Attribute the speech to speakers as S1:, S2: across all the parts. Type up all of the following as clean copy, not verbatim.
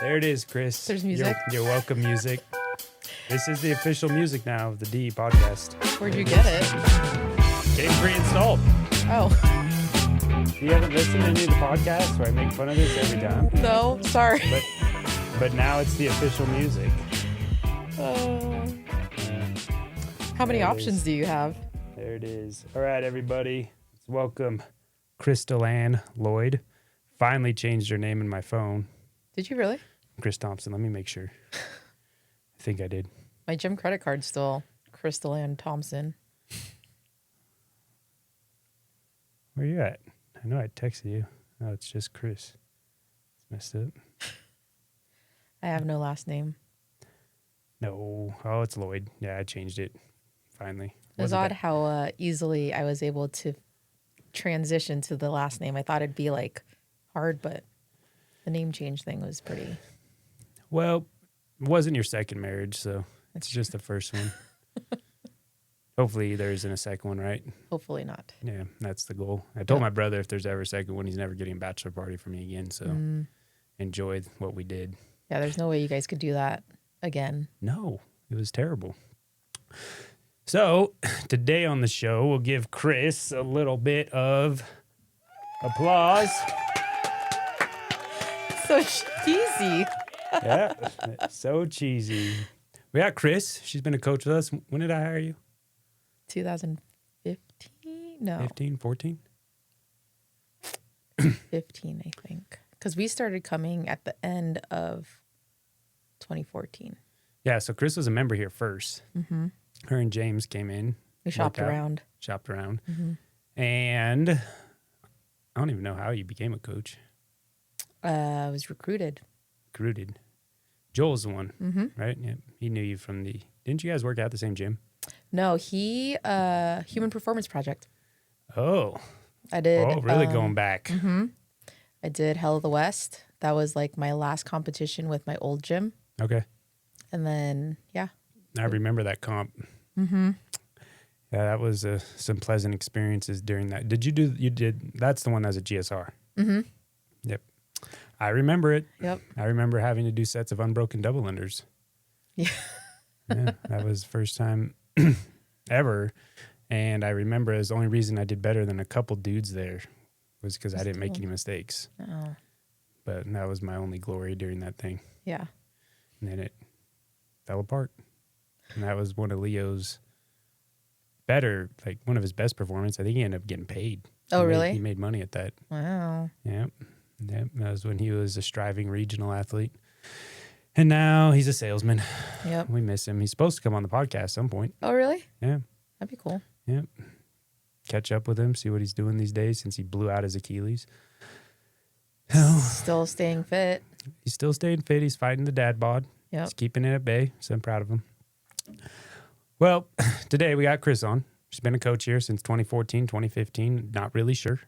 S1: There it is, Chris.
S2: There's music.
S1: Your welcome music. This is the official music now of the D podcast.
S2: Where'd you get it?
S1: Came pre-installed.
S2: Oh.
S1: You haven't listened to any of the podcasts where I make fun of this every time?
S2: No, sorry.
S1: But now it's the official music.
S2: How many options do you have?
S1: There it is. All right, everybody. Let's welcome Crystal Ann Lloyd. Finally changed her name in my phone.
S2: Did you really?
S1: Chris Thompson. Let me make sure. I think I did.
S2: My gym credit card's still Crystal Ann Thompson.
S1: Where you at? I know I texted you. Oh, it's just Chris. It's messed up.
S2: I have no last name.
S1: No. Oh, it's Lloyd. Yeah, I changed it. Finally.
S2: It was odd how easily I was able to transition to the last name. I thought it'd be like hard, but the name change thing was pretty.
S1: Well, it wasn't your second marriage, so it's just the first one. Hopefully there isn't a second one, right?
S2: Hopefully not.
S1: Yeah, that's the goal. I told my brother if there's ever a second one, he's never getting a bachelor party from me again, so enjoy what we did.
S2: Yeah, there's no way you guys could do that again.
S1: No, it was terrible. So today on the show, we'll give Chris a little bit of applause.
S2: So cheesy.
S1: Yeah, so cheesy. We got Chris. She's been a coach with us. When did I hire you?
S2: 2015? No.
S1: 15, 14?
S2: 15, I think. Because we started coming at the end of 2014.
S1: Yeah, so Chris was a member here first. Mm-hmm. Her and James came in.
S2: We shopped around.
S1: Mm-hmm. And I don't even know how you became a coach.
S2: I was recruited.
S1: Joel's the one, right? Yeah, he knew you from the... Didn't you guys work out the same gym?
S2: No, Human Performance Project.
S1: Oh.
S2: I did.
S1: Oh, really going back.
S2: Mm-hmm. I did Hell of the West. That was like my last competition with my old gym.
S1: Okay.
S2: And then, yeah.
S1: I remember that comp. Mm-hmm. Yeah, that was some pleasant experiences during that. That's the one that was a GSR. Mm-hmm. Yep. I remember it.
S2: Yep.
S1: I remember having to do sets of unbroken double unders.
S2: Yeah.
S1: Yeah, that was the first time ever. And I remember it was the only reason I did better than a couple dudes there was because I didn't make any mistakes.
S2: Oh.
S1: But that was my only glory during that thing.
S2: Yeah.
S1: And then it fell apart. And that was one of Leo's better, like one of his best performances. I think he ended up getting paid.
S2: Really?
S1: He made money at that.
S2: Wow.
S1: Yep. That was when he was a striving regional athlete. And now he's a salesman.
S2: Yep.
S1: We miss him. He's supposed to come on the podcast at some point.
S2: Oh, really?
S1: Yeah.
S2: That'd be cool.
S1: Yep. Catch up with him, see what he's doing these days since he blew out his Achilles.
S2: Still staying fit.
S1: He's still staying fit. He's fighting the dad bod.
S2: Yep.
S1: He's keeping it at bay, so I'm proud of him. Well, today we got Chris on. She's been a coach here since 2014, 2015. Not really sure.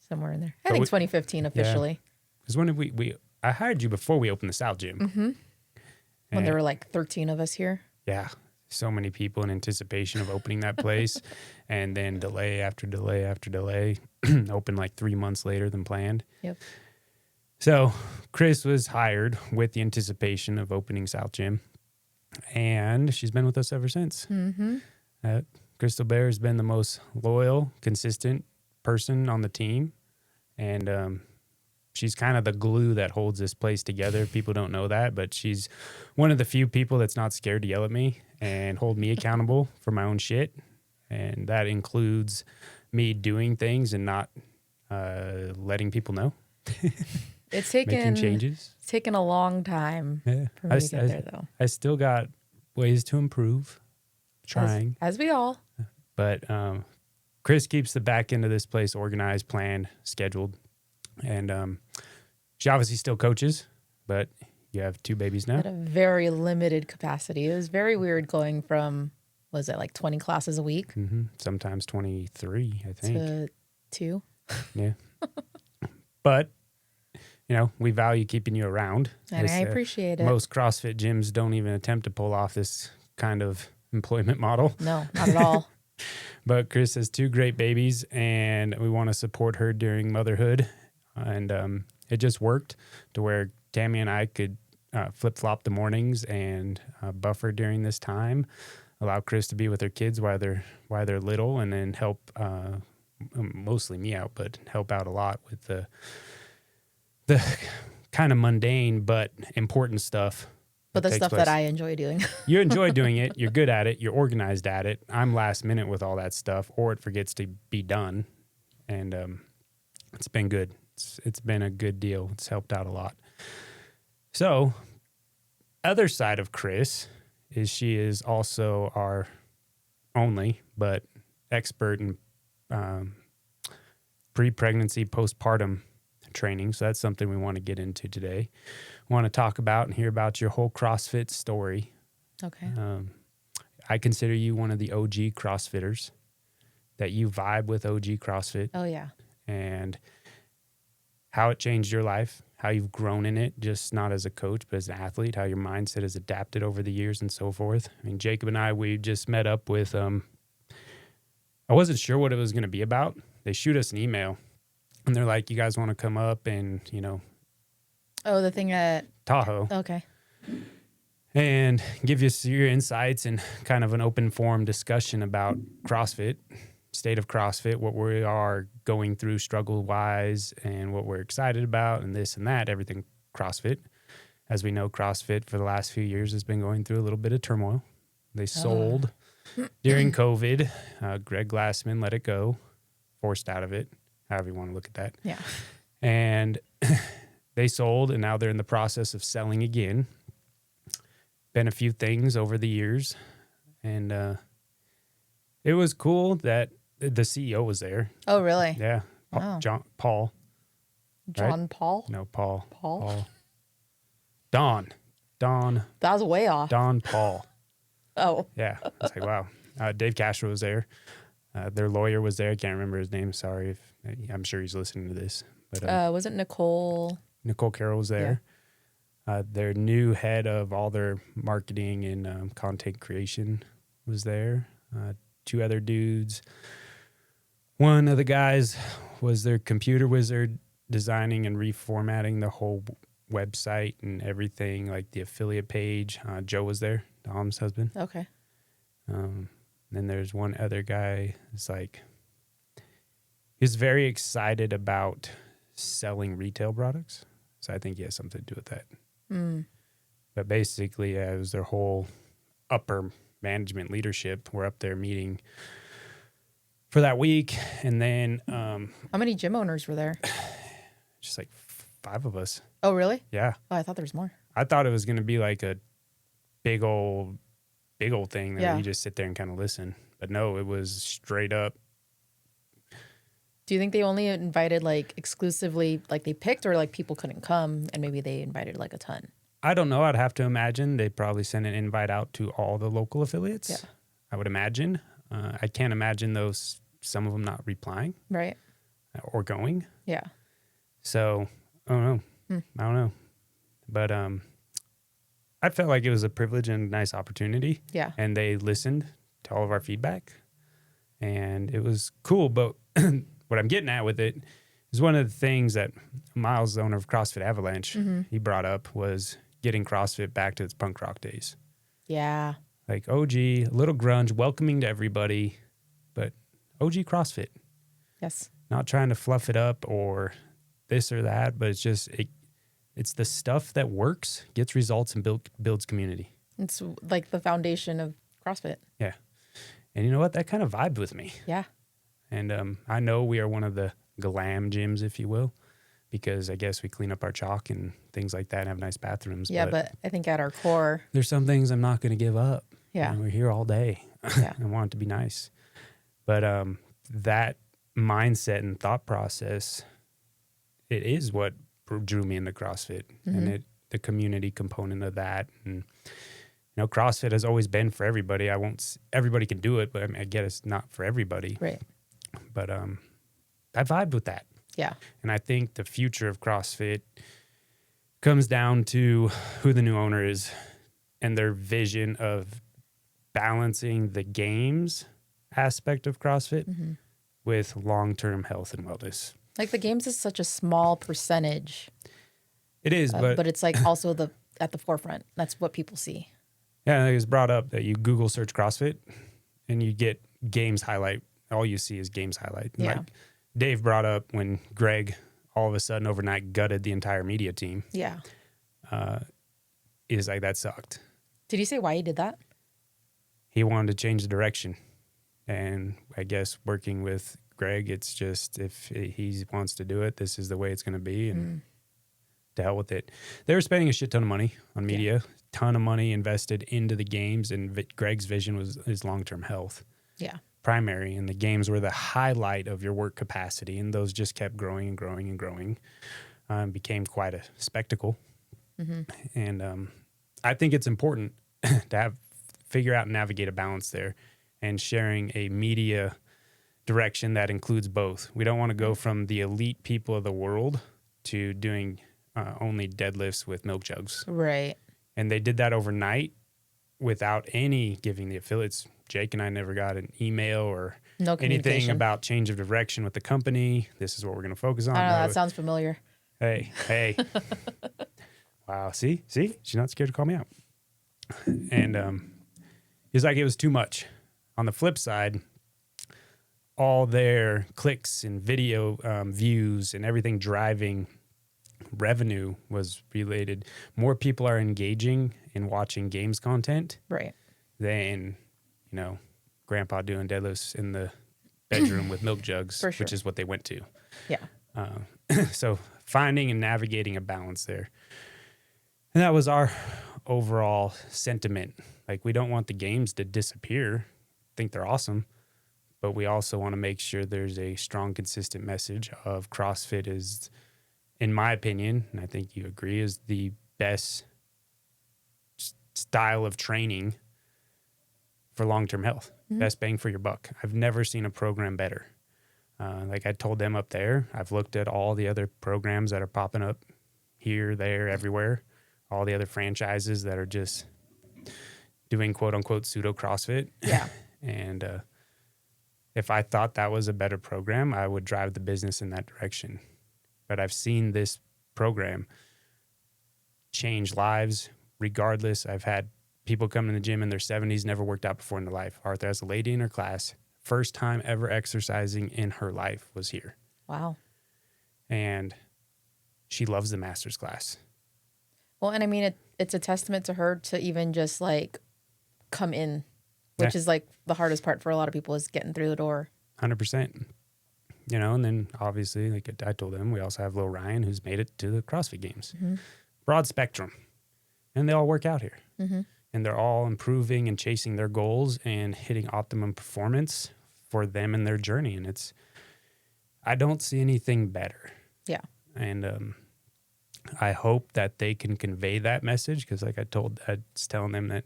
S2: Somewhere in there. I think 2015 officially.
S1: Because when did I hired you before we opened the South Gym.
S2: Mm-hmm. When there were like 13 of us here.
S1: Yeah. So many people in anticipation of opening that place. And then delay after delay after delay. Opened like 3 months later than planned.
S2: Yep.
S1: So Chris was hired with the anticipation of opening South Gym. And she's been with us ever since. Mm-hmm. Crystal Bear has been the most loyal, consistent person on the team. And she's kind of the glue that holds this place together. People don't know that, but she's one of the few people that's not scared to yell at me and hold me accountable for my own shit. And that includes me doing things and not letting people know.
S2: It's
S1: making changes.
S2: It's taken a long time for me to get there, though.
S1: I still got ways to improve. Trying.
S2: As we all.
S1: But Chris keeps the back end of this place organized, planned, scheduled. And she obviously still coaches, but you have 2 babies now.
S2: At a very limited capacity. It was very weird going from, was it like 20 classes a week?
S1: Mm-hmm. Sometimes 23, I think.
S2: To 2.
S1: Yeah. But, we value keeping you around.
S2: And I appreciate it.
S1: Most CrossFit gyms don't even attempt to pull off this kind of employment model.
S2: No, not at all.
S1: But Chris has 2 great babies, and we want to support her during motherhood. And it just worked to where Tammy and I could flip-flop the mornings and buffer during this time. Allow Kris to be with her kids while they're little, and then help mostly me out, but help out a lot with the kind of mundane but important stuff.
S2: But the stuff that I enjoy doing.
S1: You enjoy doing it. You're good at it. You're organized at it. I'm last minute with all that stuff, or it forgets to be done. And it's been good. It's been a good deal. It's helped out a lot. So, other side of Kris is she is also our only but expert in pre-pregnancy, postpartum training. So that's something we want to get into today. We want to talk about and hear about your whole CrossFit story.
S2: Okay.
S1: I consider you one of the OG CrossFitters, that you vibe with OG CrossFit.
S2: Oh, yeah.
S1: And how it changed your life, how you've grown in it, just not as a coach, but as an athlete, how your mindset has adapted over the years and so forth. I mean, Jacob and I, we just met up with, I wasn't sure what it was going to be about. They shoot us an email and they're like, you guys want to come up and,
S2: Oh, the thing at
S1: Tahoe.
S2: Okay.
S1: And give you your insights and kind of an open forum discussion about CrossFit, state of CrossFit, what we are going through struggle-wise and what we're excited about and this and that, everything CrossFit. As we know, CrossFit for the last few years has been going through a little bit of turmoil. They sold during COVID. Greg Glassman let it go, forced out of it, however you want to look at that.
S2: Yeah.
S1: And they sold, and now they're in the process of selling again. Been a few things over the years, and it was cool that the CEO was there.
S2: Oh, really?
S1: Yeah.
S2: Wow.
S1: Paul.
S2: John
S1: Right?
S2: Paul?
S1: No, Paul.
S2: Paul?
S1: Don.
S2: That was way off.
S1: Don Paul.
S2: Oh.
S1: Yeah. It's like, wow. Dave Castro was there. Their lawyer was there. I can't remember his name. Sorry. I'm sure he's listening to this. But
S2: Was it Nicole?
S1: Nicole Carroll was there. Yeah. Their new head of all their marketing and content creation was there. Two other dudes. One of the guys was their computer wizard, designing and reformatting the whole website and everything, like the affiliate page. Joe was there, Dom's husband.
S2: Okay.
S1: Then there's one other guy. It's like, he's very excited about selling retail products. So I think he has something to do with that.
S2: Mm.
S1: But basically, it was their whole upper management leadership. We're up there meeting for that week. And then
S2: How many gym owners were there?
S1: just like 5 of us.
S2: Oh, really?
S1: Yeah.
S2: Oh, I thought there was more.
S1: I thought it was going to be like a big old thing that
S2: Yeah.
S1: you just sit there and kind of listen. But no, it was straight up.
S2: Do you think they only invited like exclusively, like they picked, or like people couldn't come and maybe they invited like a ton?
S1: I don't know. I'd have to imagine they probably sent an invite out to all the local affiliates.
S2: Yeah.
S1: I would imagine. I can't imagine some of them not replying
S2: Right.
S1: or going.
S2: Yeah.
S1: So I don't know. I don't know. But I felt like it was a privilege and a nice opportunity.
S2: Yeah.
S1: And they listened to all of our feedback. And it was cool. But what I'm getting at with it is one of the things that Miles, the owner of CrossFit Avalanche, he brought up was getting CrossFit back to its punk rock days.
S2: Yeah.
S1: Like OG, a little grunge, welcoming to everybody, but OG CrossFit.
S2: Yes.
S1: Not trying to fluff it up or this or that, but it's just, it's the stuff that works, gets results, and builds community.
S2: It's like the foundation of CrossFit.
S1: Yeah. And you know what? That kind of vibed with me.
S2: Yeah.
S1: And I know we are one of the glam gyms, if you will, because I guess we clean up our chalk and things like that and have nice bathrooms.
S2: Yeah, but I think at our core,
S1: there's some things I'm not going to give up.
S2: Yeah.
S1: You know, we're here all day.
S2: Yeah.
S1: I want it to be nice. But that mindset and thought process, it is what drew me into CrossFit, and the community component of that. And you know, CrossFit has always been for everybody. Everybody can do it, but I mean, I get it's not for everybody.
S2: right.
S1: But I vibed with that.
S2: Yeah.
S1: And I think the future of CrossFit comes down to who the new owner is and their vision of balancing the games aspect of CrossFit with long-term health and wellness.
S2: Like the games is such a small percentage,
S1: It is, but
S2: it's like also the at the forefront. That's what people see.
S1: Yeah, it was brought up that you Google search CrossFit and you get games highlight. All you see is games highlight.
S2: Yeah.
S1: Like Dave brought up when Greg all of a sudden overnight gutted the entire media team.
S2: Yeah.
S1: Is like, that sucked.
S2: Did you say why he did that?
S1: He wanted to change the direction. And I guess working with Greg, it's just if he wants to do it, this is the way it's going to be. And to hell with it. They were spending a shit ton of money on media, ton of money invested into the games. And Greg's vision was his long-term health.
S2: Yeah.
S1: Primary. And the games were the highlight of your work capacity. And those just kept growing and growing and growing. Became quite a spectacle. And I think it's important to figure out and navigate a balance there and sharing a media direction that includes both. We don't want to go from the elite people of the world to doing only deadlifts with milk jugs.
S2: Right.
S1: And they did that overnight without any giving the affiliates. Jake and I never got an email or anything about change of direction with the company. This is what we're going to focus on.
S2: I don't know. That sounds familiar.
S1: Hey. Wow. See? She's not scared to call me out. And he's like, it was too much. On the flip side, all their clicks and video views and everything driving revenue was related. More people are engaging in watching games content than, grandpa doing deadlifts in the bedroom with milk jugs, which is what they went to.
S2: Yeah.
S1: So finding and navigating a balance there. And that was our overall sentiment. Like, we don't want the games to disappear. I think they're awesome. But we also want to make sure there's a strong, consistent message of CrossFit is, in my opinion, and I think you agree, is the best style of training for long-term health. Best bang for your buck. I've never seen a program better. Like I told them up there, I've looked at all the other programs that are popping up here, there, everywhere. All the other franchises that are just doing quote-unquote pseudo CrossFit.
S2: Yeah.
S1: And if I thought that was a better program, I would drive the business in that direction. But I've seen this program change lives regardless. I've had people come in the gym in their 70s, never worked out before in their life. Arthur has a lady in her class. First time ever exercising in her life was here.
S2: Wow.
S1: And she loves the master's class.
S2: Well, and I mean, it's a testament to her to even just like come in, which is like the hardest part for a lot of people is getting through the door.
S1: 100%. And then obviously, like I told them, we also have Lil Ryan, who's made it to the CrossFit Games. Broad spectrum. And they all work out here. And they're all improving and chasing their goals and hitting optimum performance for them in their journey. And I don't see anything better.
S2: Yeah.
S1: And I hope that they can convey that message because like I was telling them that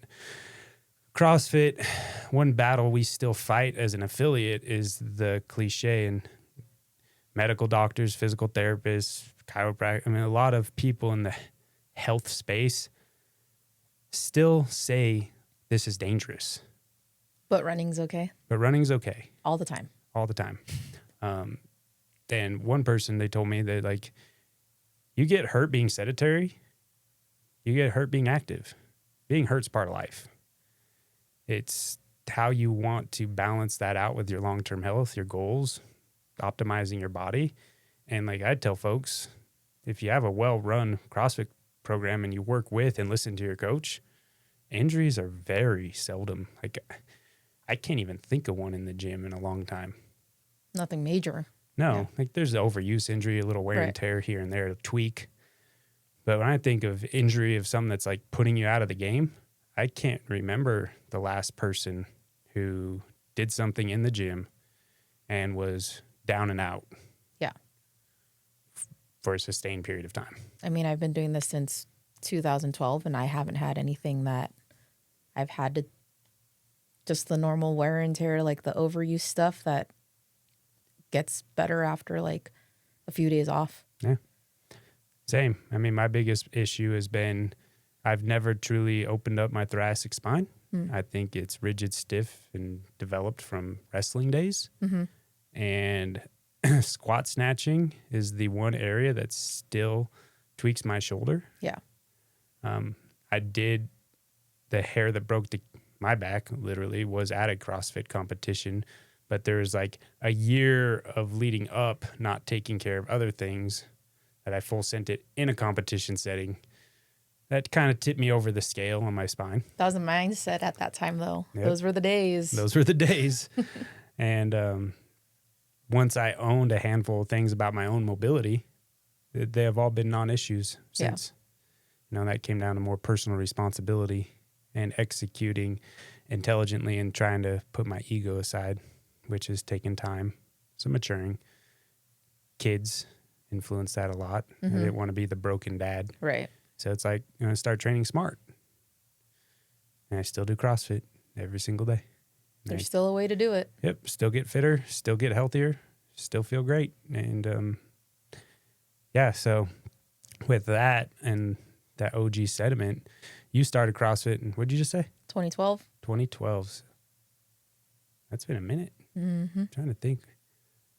S1: CrossFit, one battle we still fight as an affiliate is the cliche and medical doctors, physical therapists, chiropractors. I mean, a lot of people in the health space still say this is dangerous.
S2: But running's okay.
S1: All the time. And one person, they told me that like, you get hurt being sedentary, you get hurt being active. Being hurt's part of life. It's how you want to balance that out with your long-term health, your goals, optimizing your body. And like I tell folks, if you have a well-run CrossFit program and you work with and listen to your coach, injuries are very seldom. Like I can't even think of one in the gym in a long time.
S2: Nothing major.
S1: No, like there's the overuse injury, a little wear and tear here and there, a tweak. But when I think of injury of something that's like putting you out of the game, I can't remember the last person who did something in the gym and was down and out.
S2: Yeah.
S1: For a sustained period of time.
S2: I mean, I've been doing this since 2012 and I haven't had anything that I've had to, just the normal wear and tear, like the overuse stuff that gets better after like a few days off.
S1: Yeah. Same. I mean, my biggest issue has been I've never truly opened up my thoracic spine. I think it's rigid, stiff, and developed from wrestling days. And squat snatching is the one area that still tweaks my shoulder.
S2: Yeah.
S1: I did the hair that broke my back literally was at a CrossFit competition, but there was like a year of leading up, not taking care of other things that I full sent it in a competition setting. That kind of tipped me over the scale on my spine.
S2: That was a mindset at that time, though.
S1: Yep.
S2: Those were the days.
S1: Those were the days. And once I owned a handful of things about my own mobility, they have all been non-issues since. You know, that came down to more personal responsibility and executing intelligently and trying to put my ego aside, which has taken time, some maturing. Kids influence that a lot. I didn't want to be the broken dad.
S2: Right.
S1: So it's like, I'm going to start training smart. And I still do CrossFit every single day.
S2: There's still a way to do it.
S1: Yep. Still get fitter, still get healthier, still feel great. And so with that and that OG sediment, you started CrossFit in, what'd you just say?
S2: 2012.
S1: 2012. That's been a minute.
S2: Mm-hmm.
S1: I'm trying to think.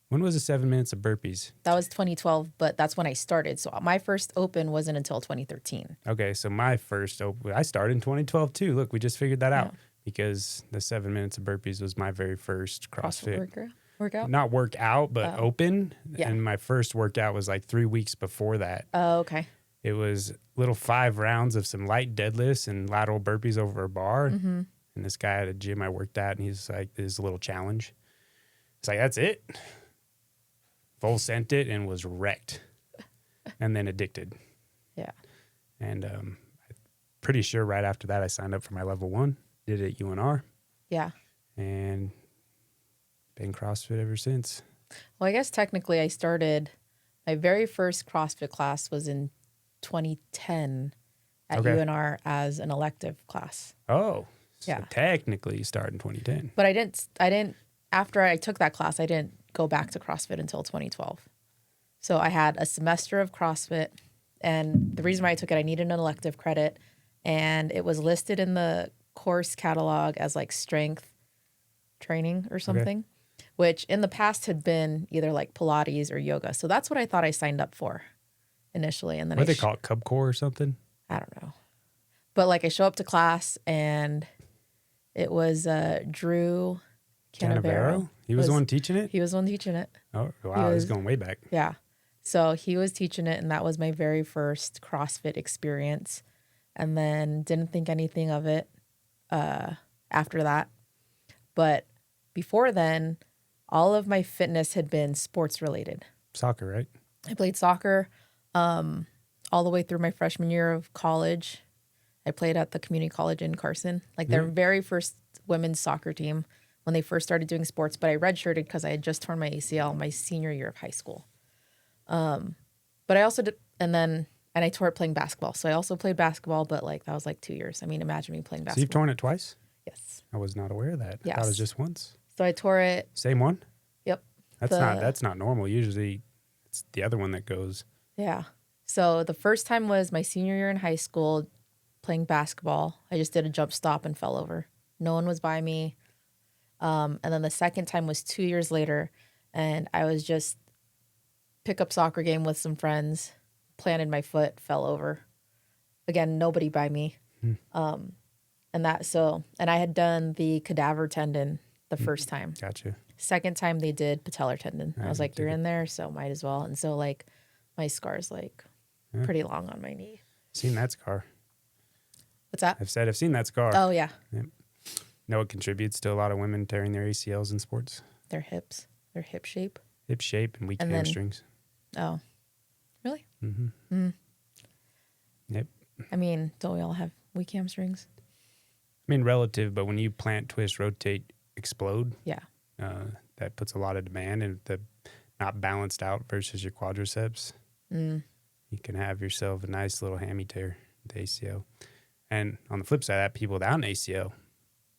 S1: When was the 7 minutes of burpees?
S2: That was 2012, but that's when I started. So my first open wasn't until 2013.
S1: Okay, so my first open, I started in 2012 too. Look, we just figured that out because the 7 minutes of burpees was my very first CrossFit.
S2: Workout?
S1: Not workout, but open.
S2: Yeah.
S1: And my first workout was like 3 weeks before that.
S2: Oh, okay.
S1: It was little 5 rounds of some light deadlifts and lateral burpees over a bar.
S2: Mm-hmm.
S1: And this guy at a gym I worked at, and he's like, this is a little challenge. It's like, that's it. Full sent it and was wrecked and then addicted.
S2: Yeah.
S1: And I'm pretty sure right after that I signed up for my level 1, did it at UNR.
S2: Yeah.
S1: And been CrossFit ever since.
S2: Well, I guess technically I started, my very first CrossFit class was in 2010 at UNR as an elective class.
S1: Oh, so
S2: yeah.
S1: Technically you started in 2010.
S2: But I didn't, after I took that class, I didn't go back to CrossFit until 2012. So I had a semester of CrossFit, and the reason why I took it, I needed an elective credit, and it was listed in the course catalog as like strength training or something, which in the past had been either like Pilates or yoga. So that's what I thought I signed up for initially. And then
S1: what do they call it, Cub Core or something?
S2: I don't know. But like I show up to class and it was Drew Canavero.
S1: He was the one teaching it?
S2: He was the one teaching it.
S1: Oh, wow. He's going way back.
S2: Yeah. So he was teaching it, and that was my very first CrossFit experience. And then didn't think anything of it after that. But before then, all of my fitness had been sports related.
S1: Soccer, right?
S2: I played soccer all the way through my freshman year of college. I played at the community college in Carson, like their very first women's soccer team when they first started doing sports. But I redshirted because I had just torn my ACL my senior year of high school. But I also did, and I tore it playing basketball. So I also played basketball, but like that was like 2 years. I mean, imagine me playing basketball.
S1: So you've torn it twice?
S2: Yes.
S1: I was not aware of that.
S2: Yes.
S1: I thought it was just once.
S2: So I tore it.
S1: Same one?
S2: Yep.
S1: That's not normal. Usually it's the other one that goes. Yeah.
S2: So the first time was my senior year in high school playing basketball. I just did a jump stop and fell over. No one was by me. And then the second time was 2 years later, and I was just pick-up soccer game with some friends, planted my foot, fell over. Again, nobody by me. And I had done the cadaver tendon the first time.
S1: Gotcha.
S2: Second time they did patellar tendon. I was like, you're in there, so might as well. And so like my scar's like pretty long on my knee.
S1: Seen that scar.
S2: What's that?
S1: I've seen that scar.
S2: Oh yeah.
S1: Yep. Know it contributes to a lot of women tearing their ACLs in sports.
S2: Their hips, their hip shape.
S1: Hip shape and weak hamstrings.
S2: Oh, really?
S1: Mm-hmm.
S2: Mm.
S1: Yep.
S2: I mean, don't we all have weak hamstrings?
S1: I mean, relative, but when you plant, twist, rotate, explode,
S2: yeah,
S1: that puts a lot of demand, and the not balanced out versus your quadriceps, you can have yourself a nice little hammy tear, the ACL. And on the flip side of that, people without an ACL,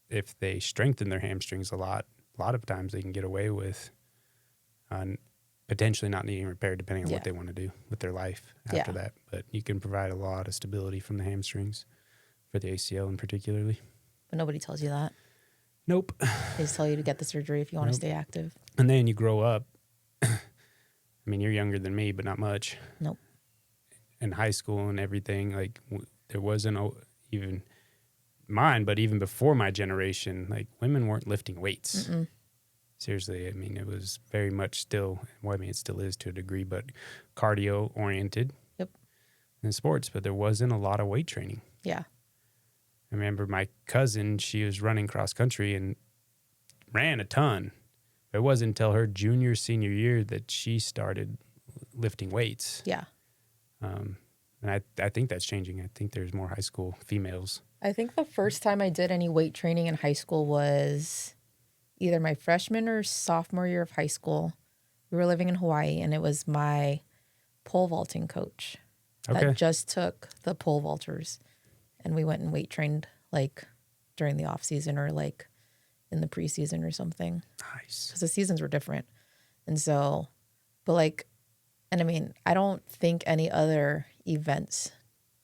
S1: if they strengthen their hamstrings a lot of times they can get away with potentially not needing repair depending on what they want to do with their life after that. But you can provide a lot of stability from the hamstrings for the ACL in particularly.
S2: But nobody tells you that.
S1: Nope.
S2: They just tell you to get the surgery if you want to stay active.
S1: And then you grow up. I mean, you're younger than me, but not much.
S2: Nope.
S1: In high school and everything, like there wasn't even mine, but even before my generation, like women weren't lifting weights.
S2: Mm-mm.
S1: Seriously, I mean, it was very much still, well, I mean, it still is to a degree, but cardio oriented
S2: Yep.
S1: in sports, but there wasn't a lot of weight training.
S2: Yeah.
S1: I remember my cousin, she was running cross country and ran a ton. It wasn't until her junior, senior year that she started lifting weights.
S2: Yeah.
S1: And I think that's changing. I think there's more high school females.
S2: I think the first time I did any weight training in high school was either my freshman or sophomore year of high school. We were living in Hawaii, and it was my pole vaulting coach that just took the pole vaulters, and we went and weight trained like during the off season or like in the preseason or something.
S1: Nice.
S2: Because the seasons were different. And so, but like, and I mean, I don't think any other events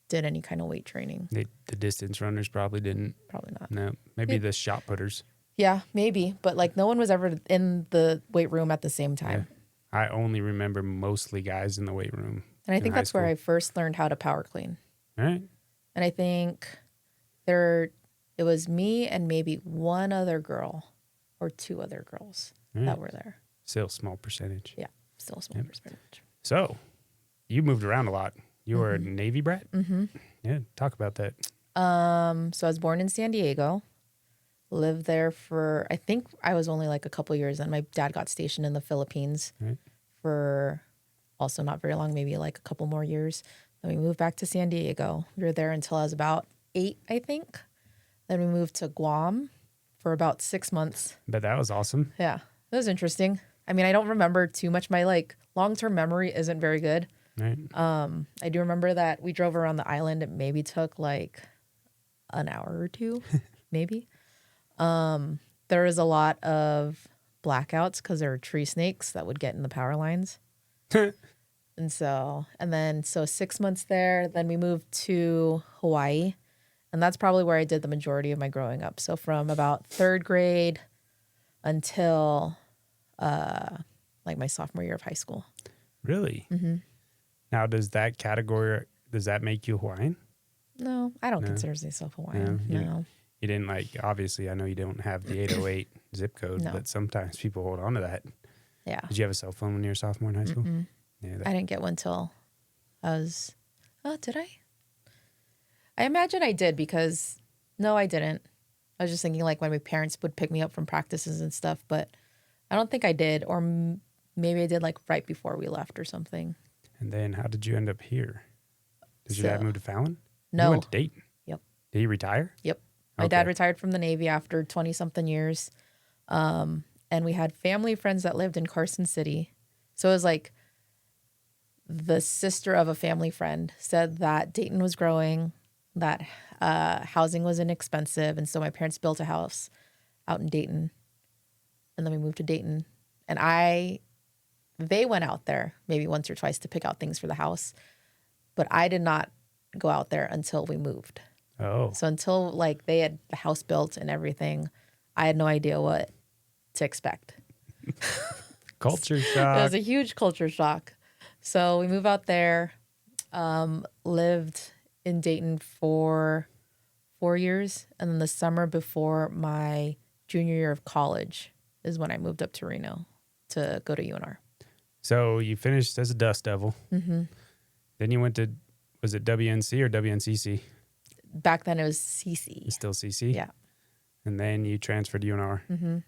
S2: did any kind of weight training.
S1: The distance runners probably didn't.
S2: Probably not.
S1: No, maybe the shot putters.
S2: Yeah, maybe. But like no one was ever in the weight room at the same time.
S1: Yeah. I only remember mostly guys in the weight room.
S2: And I think that's where I first learned how to power clean.
S1: All right.
S2: And I think it was me and maybe one other girl or two other girls that were there.
S1: Still a small percentage.
S2: Yeah, still a small percentage.
S1: So you moved around a lot. You were a Navy brat?
S2: Mm-hmm.
S1: Yeah, talk about that.
S2: So I was born in San Diego, lived there for, I think I was only like a couple years, and my dad got stationed in the Philippines for also not very long, maybe like a couple more years. Then we moved back to San Diego. We were there until I was about 8, I think. Then we moved to Guam for about 6 months.
S1: But that was awesome.
S2: Yeah, it was interesting. I mean, I don't remember too much. My like long-term memory isn't very good.
S1: Right.
S2: I do remember that we drove around the island. It maybe took like an hour or two, maybe. There was a lot of blackouts because there were tree snakes that would get in the power lines. So 6 months there. Then we moved to Hawaii. And that's probably where I did the majority of my growing up. So from about 3rd grade until like my sophomore year of high school.
S1: Really?
S2: Mm-hmm.
S1: Now, does that make you Hawaiian?
S2: No, I don't consider myself Hawaiian. No.
S1: You didn't like, obviously, I know you don't have the 808 zip code, but sometimes people hold on to that.
S2: Yeah.
S1: Did you have a cell phone when you were a sophomore in high school?
S2: Mm-mm.
S1: Yeah,
S2: I didn't get one till I was, did I? I imagine I did because, no, I didn't. I was just thinking like when my parents would pick me up from practices and stuff, but I don't think I did. Or maybe I did like right before we left or something.
S1: And then how did you end up here? Did your dad move to Fallon?
S2: No.
S1: You went to Dayton?
S2: Yep.
S1: Did he retire?
S2: Yep. My dad retired from the Navy after 20-something years. And we had family friends that lived in Carson City. So it was like the sister of a family friend said that Dayton was growing, that housing was inexpensive. And so my parents built a house out in Dayton. And then we moved to Dayton. And they went out there maybe once or twice to pick out things for the house. But I did not go out there until we moved.
S1: Oh.
S2: So until like they had the house built and everything, I had no idea what to expect.
S1: Culture shock.
S2: It was a huge culture shock. So we moved out there, lived in Dayton for 4 years. And then the summer before my junior year of college is when I moved up to Reno to go to UNR.
S1: So you finished as a Dust Devil.
S2: Mm-hmm.
S1: Then you went to, was it WNC or WNCC?
S2: Back then it was CC.
S1: It's still CC?
S2: Yeah.
S1: And then you transferred to UNR
S2: Mm-hmm.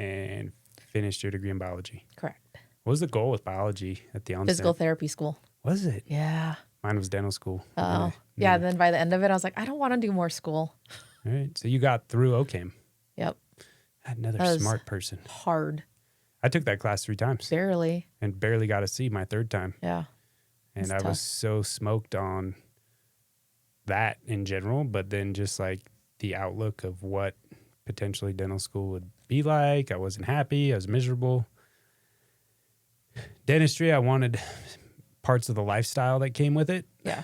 S1: and finished your degree in biology.
S2: Correct.
S1: What was the goal with biology at the onset?
S2: Physical therapy school.
S1: Was it?
S2: Yeah.
S1: Mine was dental school.
S2: Oh. Yeah. Then by the end of it, I was like, I don't want to do more school.
S1: All right. So you got through OCAM.
S2: Yep.
S1: Another smart person.
S2: Hard.
S1: I took that class 3 times.
S2: Barely.
S1: And barely got a C my 3rd time.
S2: Yeah.
S1: And I was so smoked on that in general, but then just like the outlook of what potentially dental school would be like. I wasn't happy. I was miserable. Dentistry, I wanted parts of the lifestyle that came with it.
S2: Yeah.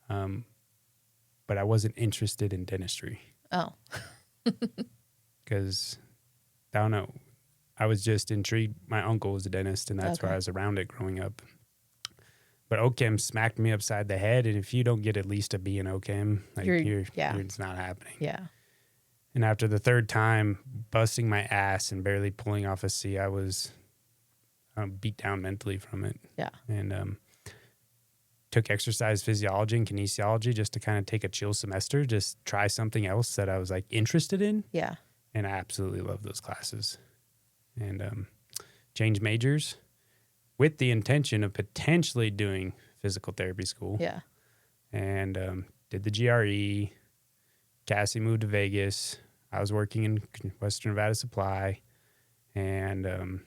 S1: But I wasn't interested in dentistry.
S2: Oh.
S1: Because, I don't know, I was just intrigued. My uncle was a dentist, and that's why I was around it growing up. but OChem smacked me upside the head. And if you don't get at least a B in OChem, like it's not happening.
S2: Yeah.
S1: And after the third time, busting my ass and barely pulling off a C, I was beat down mentally from it.
S2: Yeah.
S1: And took exercise physiology and kinesiology just to kind of take a chill semester, just try something else that I was like interested in.
S2: Yeah.
S1: And I absolutely love those classes. And changed majors with the intention of potentially doing physical therapy school.
S2: Yeah.
S1: And did the GRE. Cassie moved to Vegas. I was working in Western Nevada Supply, and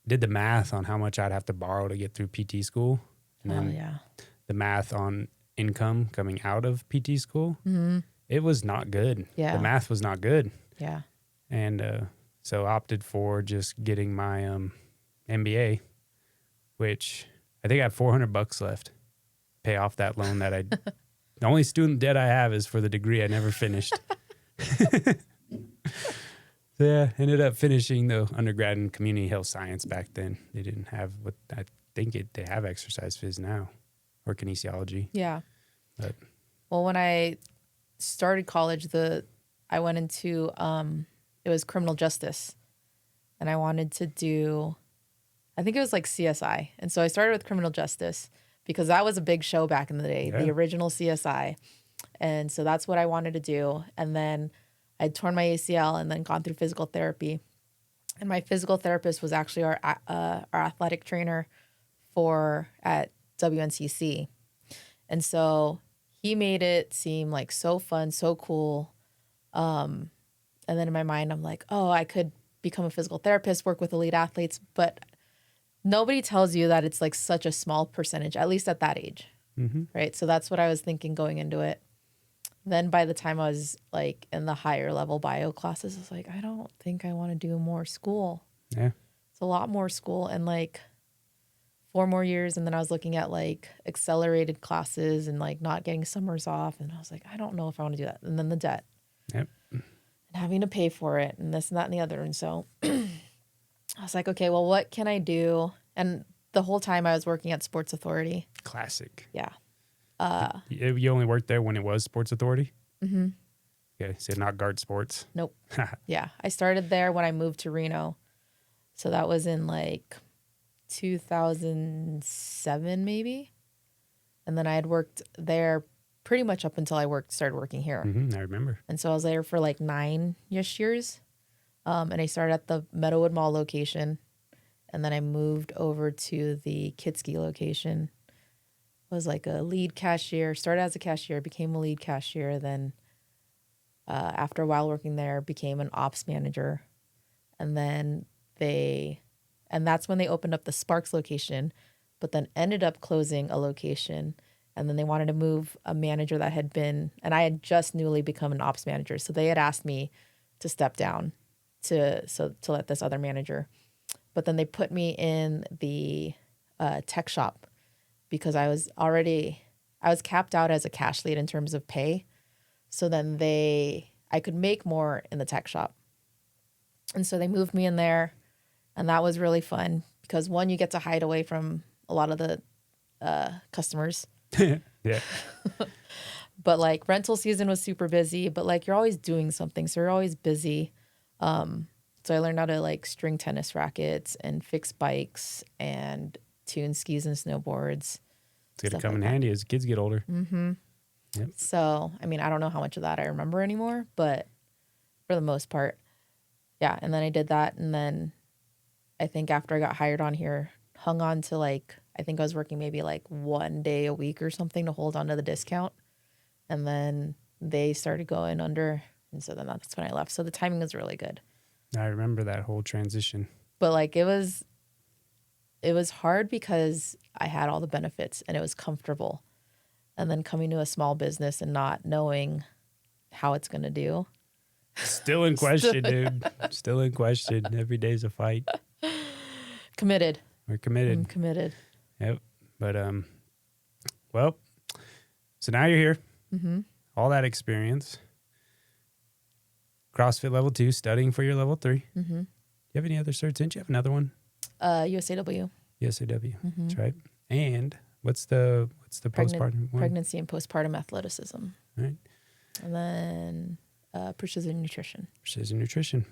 S1: did the math on how much I'd have to borrow to get through PT school. And then the math on income coming out of PT school, it was not good.
S2: Yeah.
S1: The math was not good.
S2: Yeah.
S1: And so opted for just getting my MBA, which I think I have $400 left. Pay off that loan that I... The only student debt I have is for the degree I never finished. So yeah, ended up finishing the undergrad in community health science back then. They didn't have what I think they have exercise phys now or kinesiology.
S2: Yeah.
S1: But
S2: well, when I started college, I went into it was criminal justice, and I wanted to do, I think it was like CSI, and so I started with criminal justice because that was a big show back in the day, the original CSI, and so that's what I wanted to do. And then I'd torn my ACL and then gone through physical therapy, and my physical therapist was actually our athletic trainer at WNCC, and so he made it seem like so fun, so cool. And then in my mind, I'm like, oh, I could become a physical therapist, work with elite athletes, but nobody tells you that it's like such a small percentage, at least at that age, right? So that's what I was thinking going into it. Then by the time I was like in the higher level bio classes, I was like, I don't think I want to do more school.
S1: Yeah.
S2: It's a lot more school and like 4 more years. And then I was looking at like accelerated classes and like not getting summers off. And I was like, I don't know if I want to do that. And then the debt.
S1: Yep.
S2: And having to pay for it and this and that and the other. And so I was like, okay, well, what can I do? And the whole time I was working at Sports Authority.
S1: Classic.
S2: Yeah.
S1: You only worked there when it was Sports Authority?
S2: Mm-hmm.
S1: Okay, so not Guard Sports?
S2: Nope. Yeah. I started there when I moved to Reno. So that was in like 2007 maybe. And then I had worked there pretty much up until I started working here.
S1: I remember.
S2: And so I was there for like 9-ish years. And I started at the Meadowood Mall location. And then I moved over to the Kitski location. Was like a lead cashier, started as a cashier, became a lead cashier. Then after a while working there, became an ops manager. And then that's when they opened up the Sparks location, but then ended up closing a location. And then they wanted to move a manager that had been, and I had just newly become an ops manager. So they had asked me to step down to let this other manager. But then they put me in the tech shop because I was capped out as a cash lead in terms of pay. So then I could make more in the tech shop. And so they moved me in there, and that was really fun because one, you get to hide away from a lot of the customers.
S1: Yeah.
S2: But like rental season was super busy, but like you're always doing something. So you're always busy. So I learned how to like string tennis rackets and fix bikes and tune skis and snowboards.
S1: It's going to come in handy as kids get older.
S2: Mm-hmm.
S1: Yep.
S2: So, I mean, I don't know how much of that I remember anymore, but for the most part, yeah. And then I did that. And then I think after I got hired on here, hung on to like, I think I was working maybe like 1 day a week or something to hold on to the discount. And then they started going under. And so then that's when I left. So the timing was really good.
S1: I remember that whole transition.
S2: But like it was hard because I had all the benefits and it was comfortable. And then coming to a small business and not knowing how it's going to do.
S1: Still in question, dude. Still in question. Every day's a fight.
S2: Committed.
S1: We're committed.
S2: I'm committed.
S1: Yep. But, well, so now you're here.
S2: Mm-hmm.
S1: All that experience. CrossFit level 2, studying for your level 3.
S2: Mm-hmm.
S1: You have any other certs? Didn't you have another one?
S2: USAW.
S1: USAW. That's right. And What's the postpartum one?
S2: Pregnancy and postpartum athleticism.
S1: All right.
S2: And then precision nutrition.
S1: Precision nutrition.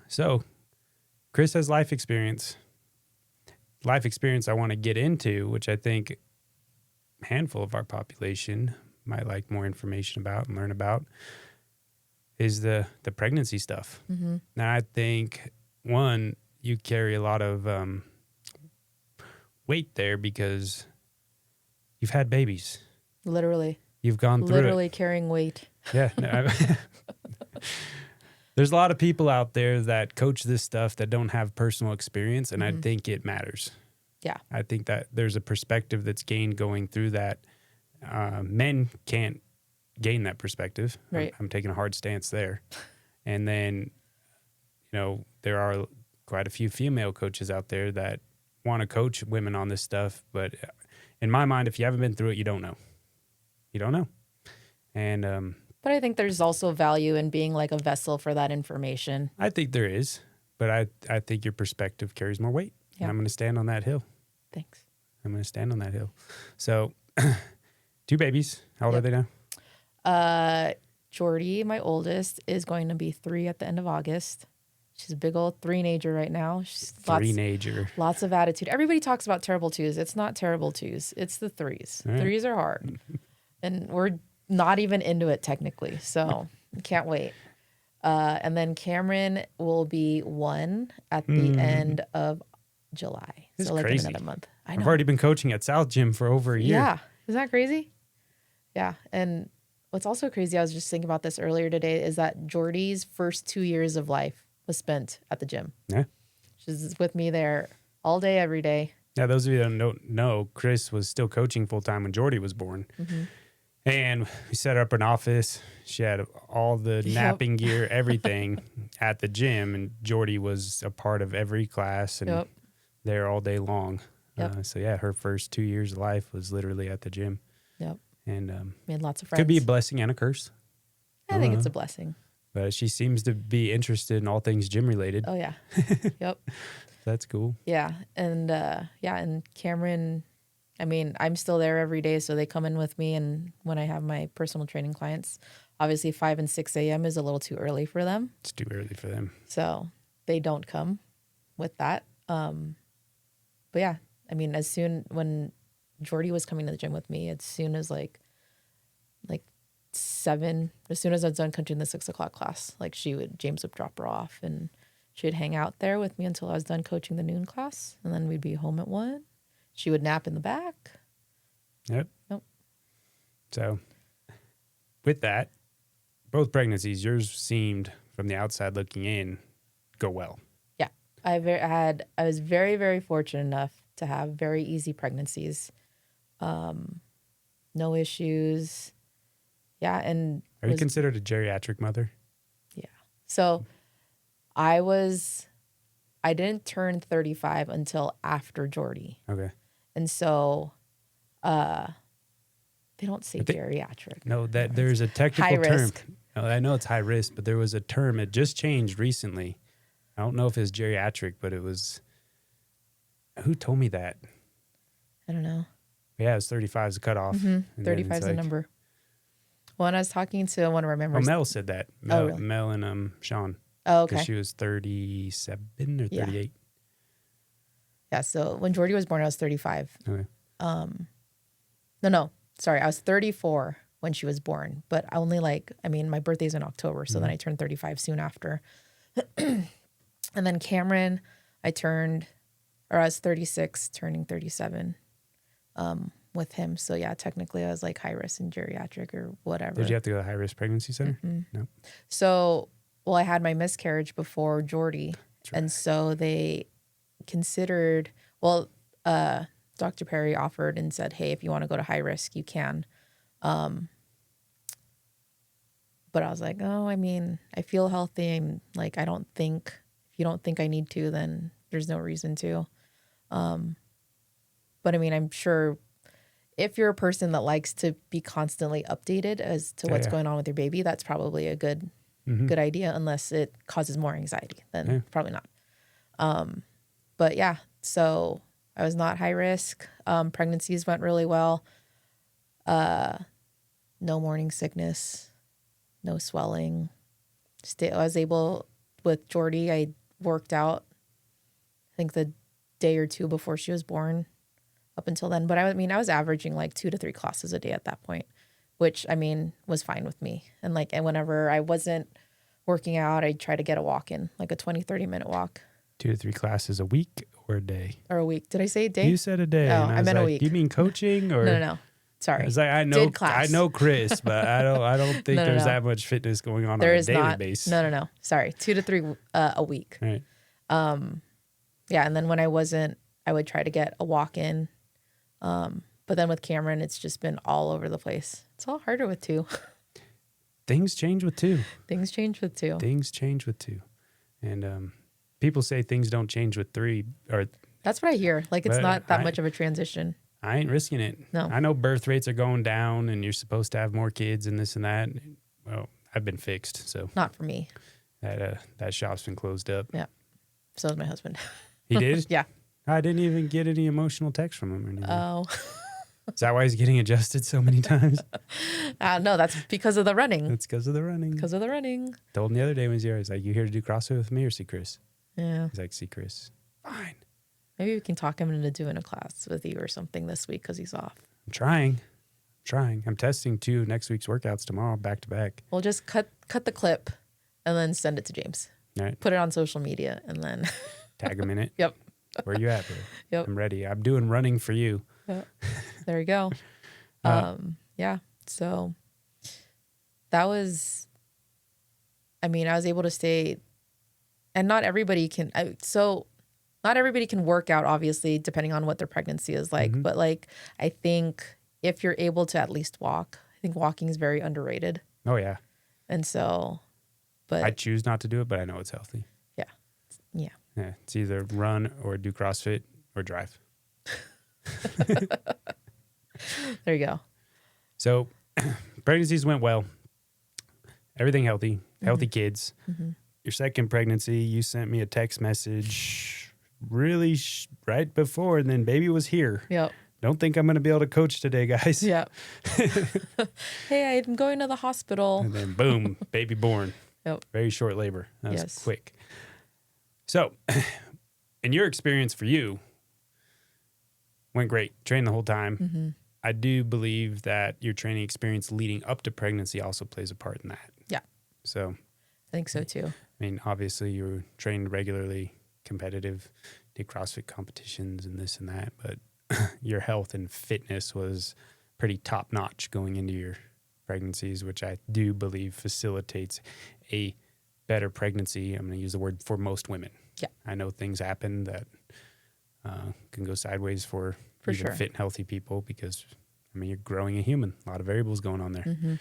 S1: So Kris has life experience. Life experience I want to get into, which I think a handful of our population might like more information about and learn about, is the pregnancy stuff.
S2: Mm-hmm.
S1: Now, I think, one, you carry a lot of weight there because you've had babies.
S2: Literally.
S1: You've gone through
S2: Literally carrying weight.
S1: Yeah. No, there's a lot of people out there that coach this stuff that don't have personal experience, and I think it matters.
S2: Yeah.
S1: I think that there's a perspective that's gained going through that. Men can't gain that perspective.
S2: Right.
S1: I'm taking a hard stance there. And then, there are quite a few female coaches out there that want to coach women on this stuff. But in my mind, if you haven't been through it, you don't know. You don't know. And
S2: but I think there's also value in being like a vessel for that information.
S1: I think there is, but I think your perspective carries more weight.
S2: Yeah.
S1: And I'm going to stand on that hill.
S2: Thanks.
S1: I'm going to stand on that hill. So 2 babies. How old are they now?
S2: Jordy, my oldest, is going to be 3 at the end of August. She's a big old 3-nager right now. She's lots of attitude. Everybody talks about terrible 2s. It's not terrible 2s. It's the 3s.
S1: Right.
S2: 3s are hard. And we're not even into it technically. So can't wait. And then Cameron will be 1 at the end of July.
S1: It's
S2: so like
S1: crazy.
S2: in another month. I know.
S1: I've already been coaching at South Gym for over a year.
S2: Yeah. Isn't that crazy? Yeah. And what's also crazy, I was just thinking about this earlier today, is that Jordy's first 2 years of life was spent at the gym.
S1: Yeah.
S2: She's with me there all day, every day.
S1: Yeah, those of you that don't know, Kris was still coaching full-time when Jordy was born.
S2: Mm-hmm.
S1: And we set her up an office. She had all the napping gear, everything at the gym. And Jordy was a part of every class and there all day long.
S2: Yep.
S1: So, yeah, her first 2 years of life was literally at the gym.
S2: Yep.
S1: And
S2: made lots of friends.
S1: Could be a blessing and a curse.
S2: I think it's a blessing.
S1: But she seems to be interested in all things gym related.
S2: Oh, yeah. Yep.
S1: That's cool.
S2: Yeah. And and Cameron, I mean, I'm still there every day, so they come in with me. And when I have my personal training clients, obviously 5 and 6 a.m. is a little too early for them.
S1: It's too early for them.
S2: So they don't come with that. But yeah, I mean, when Jordy was coming to the gym with me, as soon as like 7, as soon as I was done coaching the 6 o'clock class, James would drop her off and she would hang out there with me until I was done coaching the noon class. And then we'd be home at 1. She would nap in the back.
S1: Yep.
S2: Nope.
S1: So with that, both pregnancies, yours seemed from the outside looking in, go well.
S2: Yeah. I was very, very fortunate enough to have very easy pregnancies. No issues. Yeah. And
S1: are you considered a geriatric mother?
S2: Yeah. So I didn't turn 35 until after Jordy.
S1: Okay.
S2: And so they don't say geriatric.
S1: No, that there's a technical
S2: high
S1: term.
S2: Risk.
S1: No, I know it's high risk, but there was a term. It just changed recently. I don't know if it's geriatric, but it was. Who told me that?
S2: I don't know.
S1: Yeah, it's 35 is the cutoff.
S2: 35 is the number. Well, when I was talking to one of our members.
S1: Mel said that.
S2: Really?
S1: Mel and Sean.
S2: Oh, okay.
S1: Because she was 37 or 38.
S2: Yeah, so when Jordy was born, I was 35.
S1: Okay.
S2: No, sorry. I was 34 when she was born, but I only my birthday's in October, so then I turned 35 soon after. And then Cameron, I was 36, turning 37 with him. So yeah, technically I was like high risk and geriatric or whatever.
S1: Did you have to go to the high risk pregnancy center? No.
S2: So, I had my miscarriage before Jordy.
S1: That's right.
S2: And so they considered, Dr. Perry offered and said, hey, if you want to go to high risk, you can. But I was like, oh, I mean, I feel healthy. I'm like, if you don't think I need to, then there's no reason to. But I mean, I'm sure if you're a person that likes to be constantly updated as to what's going on with your baby, that's probably a good idea, unless it causes more anxiety, then probably not. But yeah, so I was not high risk. Pregnancies went really well. No morning sickness, no swelling. I was able, with Jordy, I worked out, I think the day or two before she was born up until then. But I mean, I was averaging like 2 to 3 classes a day at that point, which I mean, was fine with me. And whenever I wasn't working out, I'd try to get a walk in, like a 20, 30-minute walk.
S1: 2 to 3 classes a week or a day?
S2: Or a week. Did I say a day?
S1: You said a day.
S2: Oh,
S1: and
S2: I meant
S1: like,
S2: a week.
S1: Do you mean coaching or?
S2: No. Sorry.
S1: I was like, I know Kris, but I don't think there's that much fitness going on
S2: there
S1: on a
S2: is
S1: daily
S2: not.
S1: basis.
S2: No. Sorry. 2 to 3 a week.
S1: Right.
S2: Yeah. And then when I wasn't, I would try to get a walk in. But then with Cameron, it's just been all over the place. It's all harder with 2.
S1: Things change with 2.
S2: Things change with 2.
S1: Things change with 2. And people say things don't change with 3.
S2: That's what I hear. Like, it's not that much of a transition.
S1: I ain't risking it.
S2: No.
S1: I know birth rates are going down and you're supposed to have more kids and this and that. Well, I've been fixed, so.
S2: Not for me.
S1: That shop's been closed up.
S2: Yeah. So is my husband.
S1: He did?
S2: Yeah.
S1: I didn't even get any emotional text from him or anything.
S2: Oh.
S1: Is that why he's getting adjusted so many times?
S2: No, that's because of the running.
S1: It's because of the running.
S2: Because of the running.
S1: Told him the other day when he was here, I was like, you here to do CrossFit with me or see Kris?
S2: Yeah.
S1: He's like, see Kris. Fine.
S2: Maybe we can talk him into doing a class with you or something this week because he's off.
S1: I'm trying. I'm testing 2 next week's workouts tomorrow, back to back.
S2: We'll just cut the clip and then send it to James.
S1: All right.
S2: Put it on social media and then
S1: Tag him in it.
S2: Yep.
S1: Where you at, bro?
S2: Yep.
S1: I'm ready. I'm doing running for you.
S2: Yep. There you go. Yeah. So that was, I mean, I was able to stay, and not everybody can work out, obviously, depending on what their pregnancy is like.
S1: Mm-hmm.
S2: But like, I think if you're able to at least walk, I think walking is very underrated.
S1: Oh, yeah.
S2: And so, but
S1: I choose not to do it, but I know it's healthy.
S2: Yeah.
S1: Yeah. It's either run or do CrossFit or drive.
S2: There you go.
S1: So pregnancies went well. Everything healthy kids.
S2: Mm-hmm.
S1: Your second pregnancy, you sent me a text message really right before, and then baby was here.
S2: Yep.
S1: Don't think I'm going to be able to coach today, guys.
S2: Yeah. Hey, I'm going to the hospital.
S1: And then boom, baby born.
S2: Yep.
S1: Very short labor. That was
S2: Yes.
S1: quick. So in your experience for you, went great. Trained the whole time.
S2: Mm-hmm.
S1: I do believe that your training experience leading up to pregnancy also plays a part in that.
S2: Yeah.
S1: So
S2: I think so too.
S1: I mean, obviously you were trained regularly, competitive, did CrossFit competitions and this and that, but your health and fitness was pretty top notch going into your pregnancies, which I do believe facilitates a better pregnancy. I'm going to use the word for most women.
S2: Yeah.
S1: I know things happen that can go sideways for even
S2: sure.
S1: fit and healthy people because, I mean, you're growing a human. A lot of variables going on there.
S2: Mm-hmm.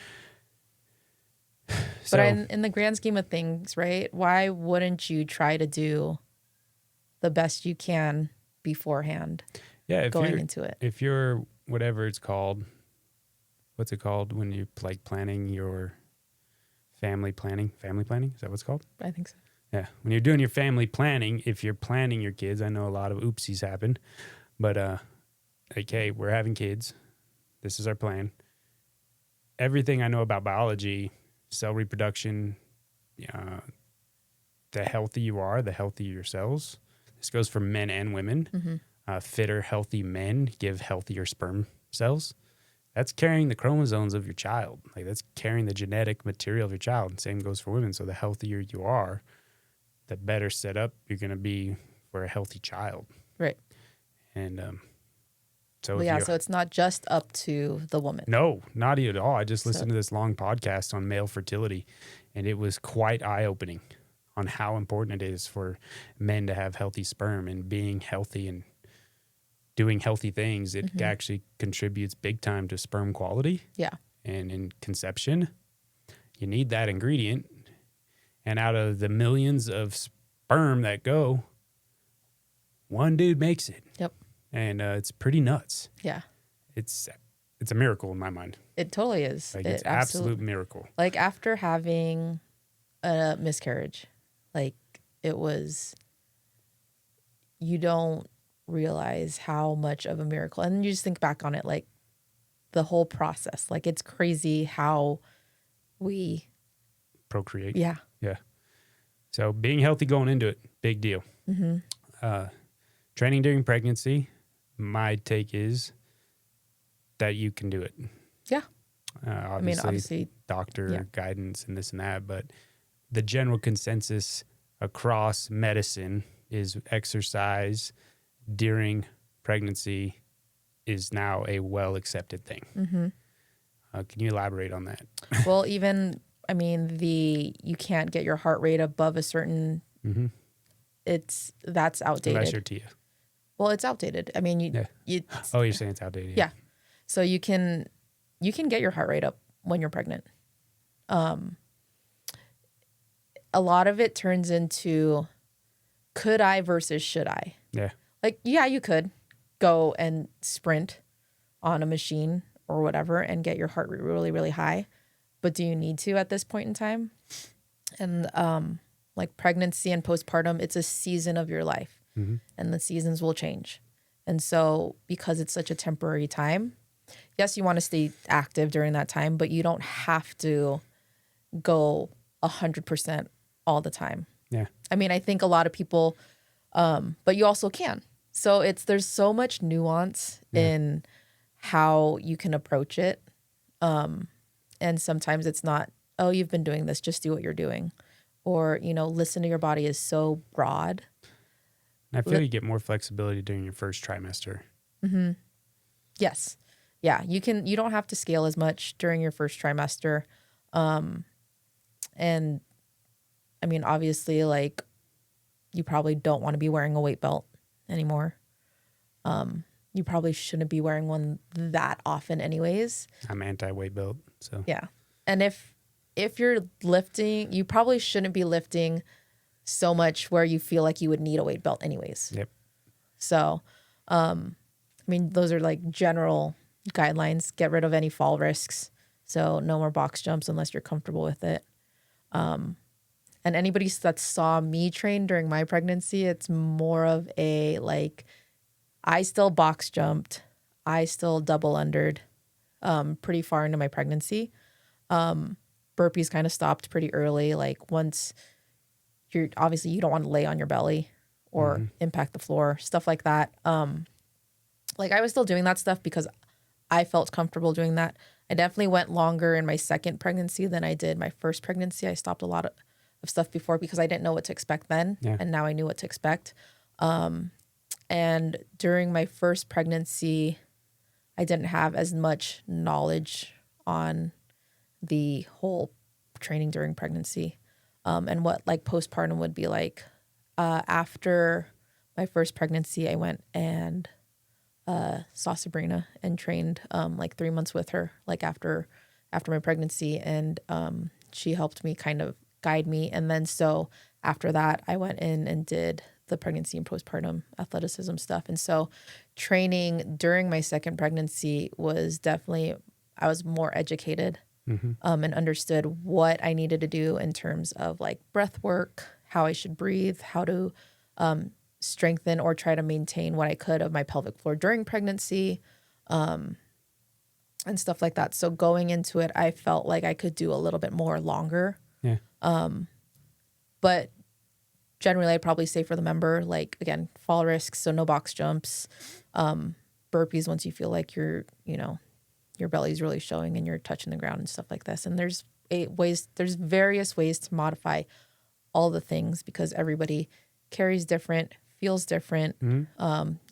S1: So,
S2: But in the grand scheme of things, right, why wouldn't you try to do the best you can beforehand
S1: yeah,
S2: going into it?
S1: if you're whatever it's called, what's it called when you like planning your family planning? Family planning? Is that what it's called?
S2: I think so.
S1: Yeah. When you're doing your family planning, if you're planning your kids, I know a lot of oopsies happen, but like, hey, we're having kids. This is our plan. Everything I know about biology, cell reproduction, the healthier you are, the healthier your cells. This goes for men and women.
S2: Mm-hmm.
S1: Fitter, healthy men give healthier sperm cells. That's carrying the chromosomes of your child. Like that's carrying the genetic material of your child. Same goes for women. So the healthier you are, the better set up you're going to be for a healthy child.
S2: Right.
S1: And so
S2: Well, yeah, so it's not just up to the woman.
S1: No, not at all. I just listened to this long podcast on male fertility, and it was quite eye-opening on how important it is for men to have healthy sperm, and being healthy and doing healthy things. It
S2: Mm-hmm.
S1: actually contributes big time to sperm quality.
S2: Yeah.
S1: And in conception, you need that ingredient. And out of the millions of sperm that go, one dude makes it.
S2: Yep.
S1: And it's pretty nuts.
S2: Yeah.
S1: It's a miracle in my mind.
S2: It totally is.
S1: Like it's absolute miracle.
S2: Like after having a miscarriage, like it was, you don't realize how much of a miracle. And you just think back on it, like the whole process. Like it's crazy how we
S1: procreate.
S2: Yeah.
S1: Yeah. So being healthy going into it, big deal. Training during pregnancy, my take is that you can do it.
S2: Yeah.
S1: Obviously doctor guidance and this and that, but the general consensus across medicine is exercise during pregnancy is now a well accepted thing. Can you elaborate on that?
S2: Well, even you can't get your heart rate above a certain. That's outdated.
S1: Unless you're Tia.
S2: Well, it's outdated. I mean,
S1: you're saying it's outdated.
S2: Yeah. So you can get your heart rate up when you're pregnant. A lot of it turns into could I versus should I?
S1: Yeah.
S2: Like, yeah, you could go and sprint on a machine or whatever and get your heart rate really, really high. But do you need to at this point in time? And like pregnancy and postpartum, it's a season of your life and the seasons will change. And so because it's such a temporary time, yes, you want to stay active during that time, but you don't have to go 100% all the time.
S1: Yeah.
S2: I mean, I think a lot of people, but you also can. So there's so much nuance in how you can approach it. And sometimes it's not, oh, you've been doing this, just do what you're doing. Or, listen to your body is so broad.
S1: I feel you get more flexibility during your first trimester.
S2: Yes. Yeah. You don't have to scale as much during your first trimester. And I mean, obviously, like you probably don't want to be wearing a weight belt anymore. You probably shouldn't be wearing one that often anyways.
S1: I'm anti-weight belt, so.
S2: Yeah. And if you're lifting, you probably shouldn't be lifting so much where you feel like you would need a weight belt anyways.
S1: Yep.
S2: So, I mean, those are like general guidelines. Get rid of any fall risks. So no more box jumps unless you're comfortable with it. And anybody that saw me train during my pregnancy, it's more of a like, I still box jumped. I still double undered pretty far into my pregnancy. Burpees kind of stopped pretty early. Like once you don't want to lay on your belly or impact the floor, stuff like that. Like I was still doing that stuff because I felt comfortable doing that. I definitely went longer in my second pregnancy than I did my first pregnancy. I stopped a lot of stuff before because I didn't know what to expect then.
S1: Yeah.
S2: And now I knew what to expect. And during my first pregnancy, I didn't have as much knowledge on the whole training during pregnancy, and what like postpartum would be like. After my first pregnancy, I went and saw Sabrina and trained like 3 months with her, like after my pregnancy, and she helped me kind of guide me. And then so after that, I went in and did the pregnancy and postpartum athleticism stuff. And so training during my second pregnancy was definitely, I was more educated and understood what I needed to do in terms of like breath work, how I should breathe, how to strengthen or try to maintain what I could of my pelvic floor during pregnancy, and stuff like that. So going into it, I felt like I could do a little bit more longer.
S1: Yeah.
S2: But generally, I'd probably say for the member, like, again, fall risks, so no box jumps, burpees once you feel like your belly's really showing and you're touching the ground and stuff like this. And there's various ways to modify all the things because everybody carries different, feels different.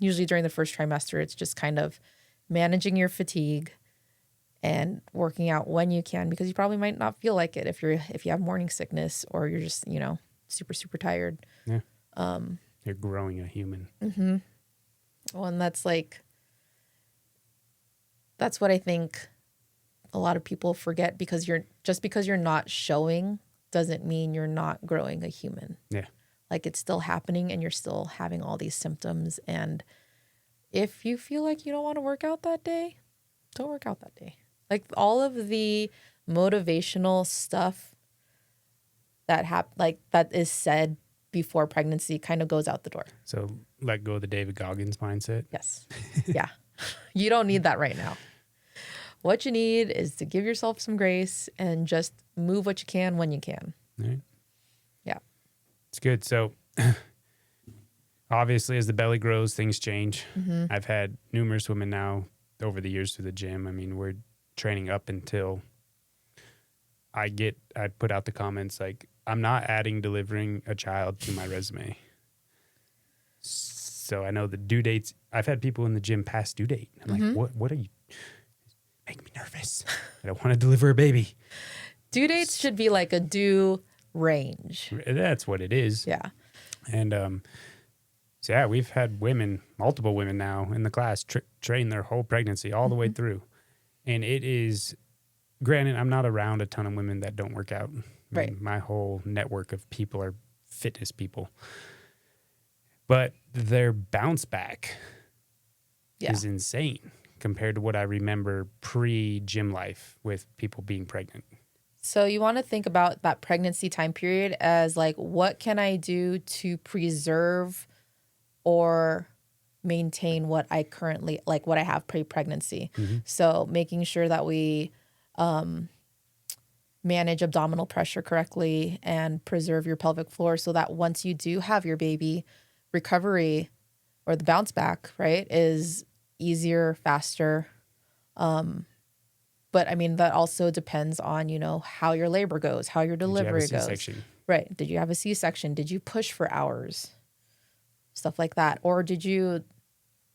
S2: Usually during the first trimester, it's just kind of managing your fatigue and working out when you can, because you probably might not feel like it if you have morning sickness or you're just, super, super tired.
S1: Yeah. You're growing a human.
S2: Well, and that's what I think a lot of people forget, because because you're not showing doesn't mean you're not growing a human.
S1: Yeah.
S2: Like it's still happening and you're still having all these symptoms. And if you feel like you don't want to work out that day, don't work out that day. Like all of the motivational stuff that that is said before pregnancy kind of goes out the door.
S1: So let go of the David Goggins mindset.
S2: Yes. Yeah. You don't need that right now. What you need is to give yourself some grace and just move what you can when you can.
S1: Right.
S2: Yeah.
S1: It's good. So obviously as the belly grows, things change.
S2: Mm-hmm.
S1: I've had numerous women now over the years through the gym. I mean, we're training up until I put out the comments like, I'm not adding delivering a child to my resume. So I know the due dates. I've had people in the gym past due date. I'm like, what are you? Make me nervous. I don't want to deliver a baby.
S2: Due dates should be like a due range.
S1: That's what it is.
S2: Yeah.
S1: And so yeah, we've had multiple women now in the class train their whole pregnancy all the way through. And it is, granted, I'm not around a ton of women that don't work out.
S2: Right.
S1: My whole network of people are fitness people. But their bounce back is insane compared to what I remember pre-gym life with people being pregnant.
S2: So you want to think about that pregnancy time period as like, what can I do to preserve or maintain what I currently, like what I have pre-pregnancy.
S1: Mm-hmm.
S2: So making sure that we manage abdominal pressure correctly and preserve your pelvic floor so that once you do have your baby, recovery or the bounce back, right, is easier, faster. But I mean, that also depends on, how your labor goes, how your delivery goes.
S1: C-section?
S2: Right. Did you have a C-section? Did you push for hours? Stuff like that. Or did you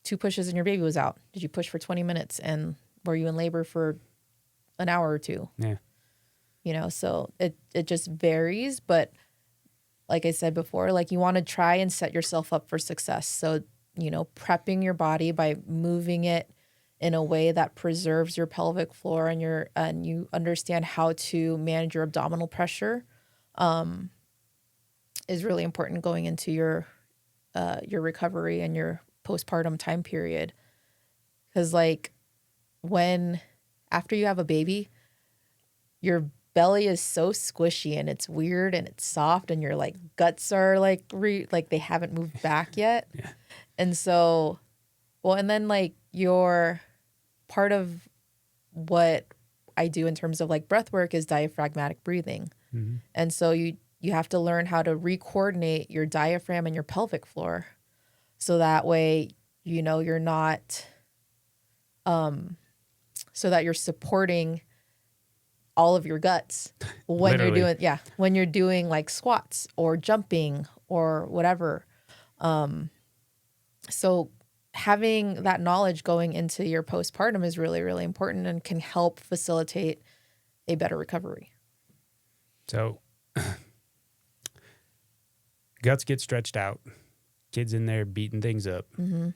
S2: 2 pushes and your baby was out? Did you push for 20 minutes and were you in labor for an hour or 2?
S1: Yeah.
S2: So it just varies. But like I said before, like you want to try and set yourself up for success. So, prepping your body by moving it in a way that preserves your pelvic floor and you understand how to manage your abdominal pressure is really important going into your recovery and your postpartum time period. Because like after you have a baby, your belly is so squishy and it's weird and it's soft and your like guts are like they haven't moved back yet.
S1: Yeah.
S2: And so, and then like your part of what I do in terms of like breath work is diaphragmatic breathing.
S1: Mm-hmm.
S2: And so you have to learn how to re-coordinate your diaphragm and your pelvic floor. So that way, you're not, so that you're supporting all of your guts when you're doing like squats or jumping or whatever. So having that knowledge going into your postpartum is really, really important and can help facilitate a better recovery.
S1: So guts get stretched out. Kids in there beating things up.
S2: Mm-hmm.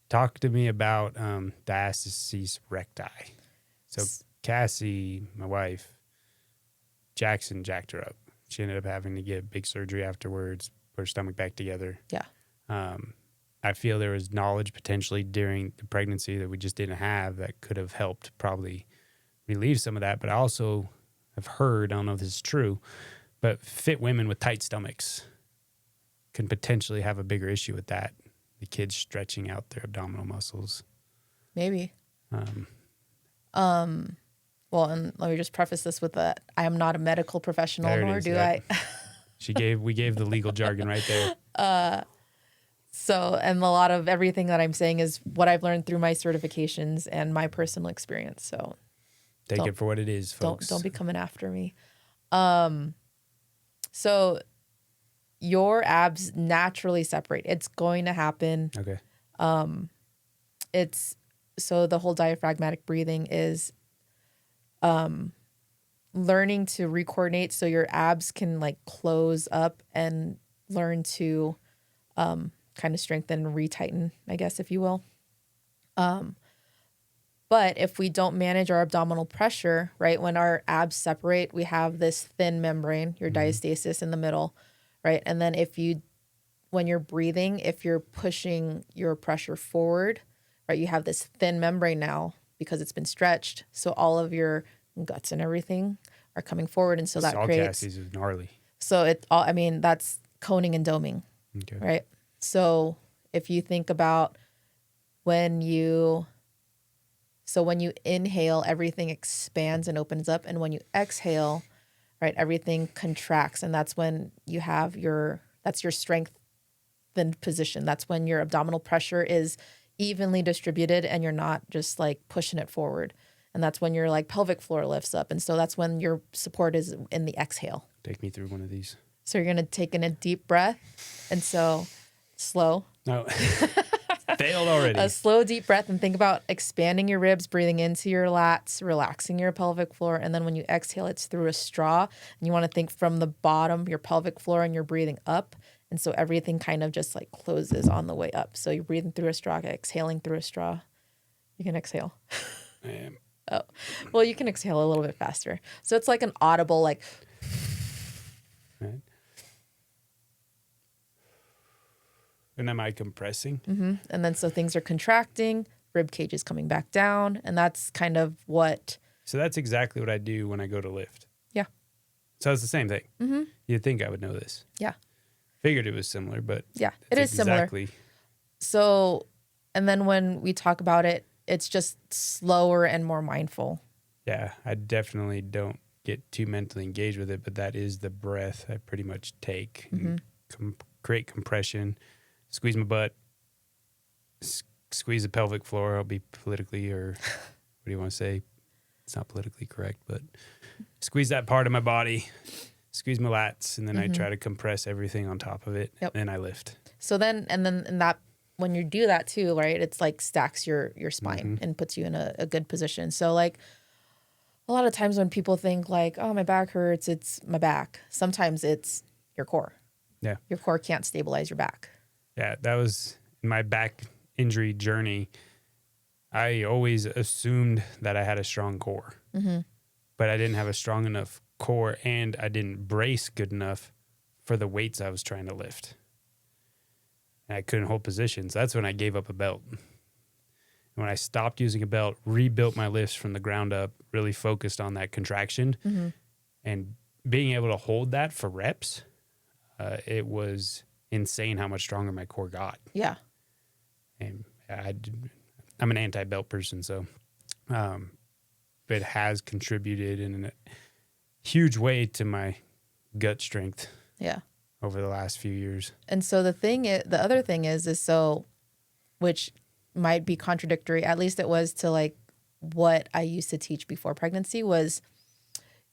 S1: Talk to me about diastasis recti. So Cassie, my wife, Jackson jacked her up. She ended up having to get big surgery afterwards, put her stomach back together.
S2: Yeah.
S1: I feel there was knowledge potentially during the pregnancy that we just didn't have that could have helped probably relieve some of that. But I also have heard, I don't know if this is true, but fit women with tight stomachs can potentially have a bigger issue with that. The kids stretching out their abdominal muscles.
S2: Maybe. Well, and let me just preface this with that I am not a medical professional, nor do I.
S1: We gave the legal jargon right there.
S2: So, and a lot of everything that I'm saying is what I've learned through my certifications and my personal experience. So
S1: take it for what it is, folks.
S2: Don't be coming after me. So your abs naturally separate. It's going to happen.
S1: Okay.
S2: So the whole diaphragmatic breathing is learning to re-coordinate so your abs can like close up and learn to kind of strengthen and retighten, I guess, if you will. But if we don't manage our abdominal pressure, right, when our abs separate, we have this thin membrane, your diastasis in the middle, right? And then when you're breathing, if you're pushing your pressure forward, right, you have this thin membrane now because it's been stretched. So all of your guts and everything are coming forward. And so that creates...
S1: Cassie's is gnarly.
S2: So that's coning and doming, right? So if you think about when you inhale, everything expands and opens up. And when you exhale, right, everything contracts. And that's when you have that's your strengthened position. That's when your abdominal pressure is evenly distributed and you're not just like pushing it forward. And that's when your like pelvic floor lifts up. And so that's when your support is in the exhale.
S1: Take me through one of these.
S2: So you're going to take in a deep breath. And so slow.
S1: No, failed already.
S2: A slow, deep breath, and think about expanding your ribs, breathing into your lats, relaxing your pelvic floor. And then when you exhale, it's through a straw. And you want to think from the bottom, your pelvic floor, and you're breathing up. And so everything kind of just like closes on the way up. So you're breathing through a straw, exhaling through a straw. You can exhale.
S1: I am.
S2: Oh, well, you can exhale a little bit faster. So it's like an audible, like.
S1: Right. And am I compressing?
S2: Mm-hmm. And then so things are contracting, rib cage is coming back down. And that's kind of what.
S1: So that's exactly what I do when I go to lift.
S2: Yeah.
S1: So it's the same thing.
S2: Mm-hmm.
S1: You'd think I would know this.
S2: Yeah.
S1: Figured it was similar, but
S2: yeah, it is
S1: exactly.
S2: similar. So, and then when we talk about it, it's just slower and more mindful.
S1: Yeah, I definitely don't get too mentally engaged with it, but that is the breath I pretty much take.
S2: Mm-hmm.
S1: And create compression, squeeze my butt, squeeze the pelvic floor. I'll be politically, or what do you want to say? It's not politically correct, but squeeze that part of my body, squeeze my lats, and then I try to compress everything on top of it.
S2: Yep.
S1: And then I lift.
S2: So then, and that, when you do that too, right, it's like stacks your spine and puts you in a good position. So like a lot of times when people think like, oh, my back hurts, it's my back. Sometimes it's your core.
S1: Yeah.
S2: Your core can't stabilize your back.
S1: Yeah, that was in my back injury journey. I always assumed that I had a strong core, but I didn't have a strong enough core and I didn't brace good enough for the weights I was trying to lift. And I couldn't hold positions. That's when I gave up a belt. And when I stopped using a belt, rebuilt my lifts from the ground up, really focused on that contraction and being able to hold that for reps, it was insane how much stronger my core got.
S2: Yeah.
S1: And I'm an anti-belt person, so it has contributed in a huge way to my gut strength.
S2: Yeah.
S1: Over the last few years.
S2: And so the other thing is so, which might be contradictory, at least it was to like what I used to teach before pregnancy, was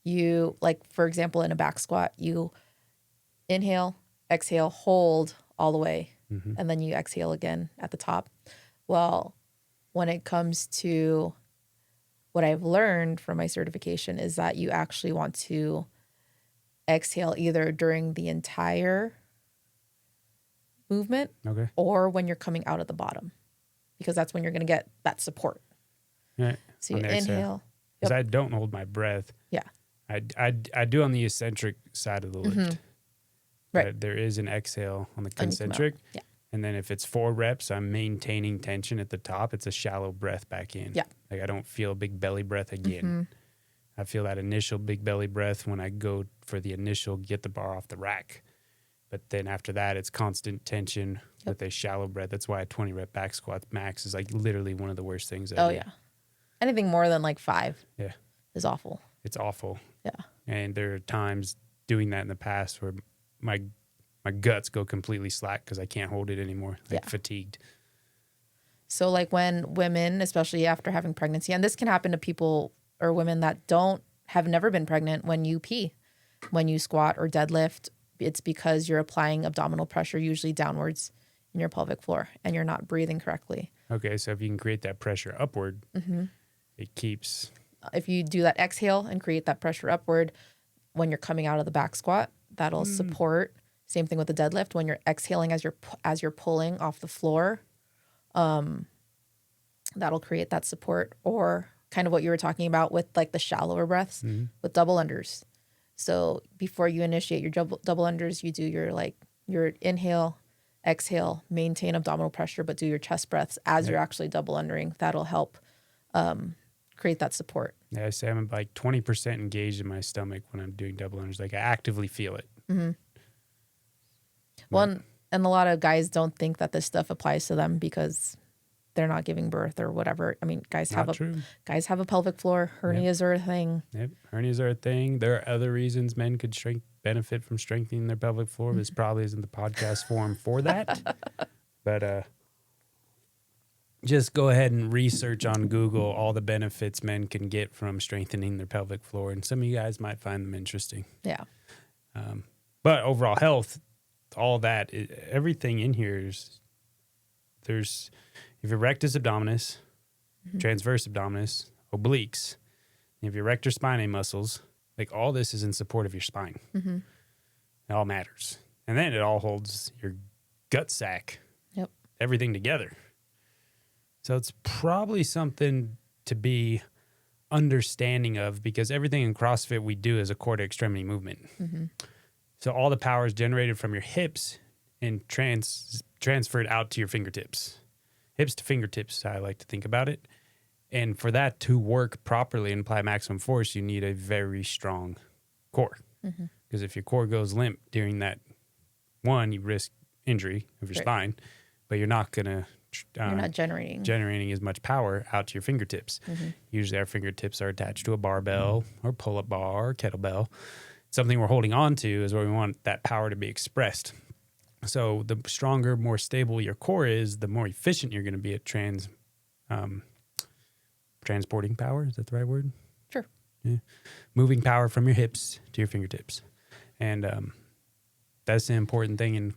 S2: you, like, for example, in a back squat, you inhale, exhale, hold all the way, and then you exhale again at the top. Well, when it comes to what I've learned from my certification is that you actually want to exhale either during the entire movement or when you're coming out at the bottom, because that's when you're going to get that support.
S1: Right.
S2: So you inhale.
S1: Because I don't hold my breath.
S2: Yeah.
S1: I do on the eccentric side of the lift.
S2: Right.
S1: There is an exhale on the concentric.
S2: Yeah.
S1: And then if it's 4 reps, I'm maintaining tension at the top. It's a shallow breath back in.
S2: Yeah.
S1: Like I don't feel a big belly breath again. I feel that initial big belly breath when I go for the initial get the bar off the rack. But then after that, it's constant tension with a shallow breath. That's why a 20 rep back squat max is like literally one of the worst things I do.
S2: Yeah. Anything more than like 5 is awful.
S1: It's awful.
S2: Yeah.
S1: And there are times doing that in the past where my guts go completely slack because I can't hold it anymore. Like fatigued. So
S2: like when women, especially after having pregnancy, and this can happen to people or women that have never been pregnant, when you pee, when you squat or deadlift, it's because you're applying abdominal pressure, usually downwards in your pelvic floor, and you're not breathing correctly.
S1: Okay, so if you can create that pressure upward, it keeps.
S2: If you do that exhale and create that pressure upward when you're coming out of the back squat, that'll support. Same thing with the deadlift. When you're exhaling as you're pulling off the floor, that'll create that support. Or kind of what you were talking about with like the shallower breaths with double unders. So before you initiate your double unders, you do your inhale, exhale, maintain abdominal pressure, but do your chest breaths as you're actually double undering. That'll help create that support.
S1: Yeah, I say I'm like 20% engaged in my stomach when I'm doing double unders. Like I actively feel it.
S2: Well, And a lot of guys don't think that this stuff applies to them because they're not giving birth or whatever. I mean, guys have a pelvic floor. Hernias are a thing.
S1: Yep, hernias are a thing. There are other reasons men could benefit from strengthening their pelvic floor. This probably isn't the podcast forum for that. But just go ahead and research on Google all the benefits men can get from strengthening their pelvic floor, and some of you guys might find them interesting.
S2: Yeah.
S1: But overall health, all that, everything in here is, there's, if your rectus abdominis, transverse abdominis, obliques, if your rector spinae muscles, like all this is in support of your spine. It all matters. And then it all holds your gut sac, everything together. So it's probably something to be understanding of, because everything in CrossFit we do is a core to extremity movement. So all the power is generated from your hips and transferred out to your fingertips. Hips to fingertips, I like to think about it. And for that to work properly and apply maximum force, you need a very strong core. Because if your core goes limp during that, one, you risk injury of your spine, but you're not going to... you're not generating as much power out to your fingertips. Usually our fingertips are attached to a barbell or pull-up bar or kettlebell. Something we're holding on to is where we want that power to be expressed. So the stronger, more stable your core is, the more efficient you're going to be at transporting power. Is that the right word?
S2: Sure.
S1: Yeah. Moving power from your hips to your fingertips. And that's the important thing in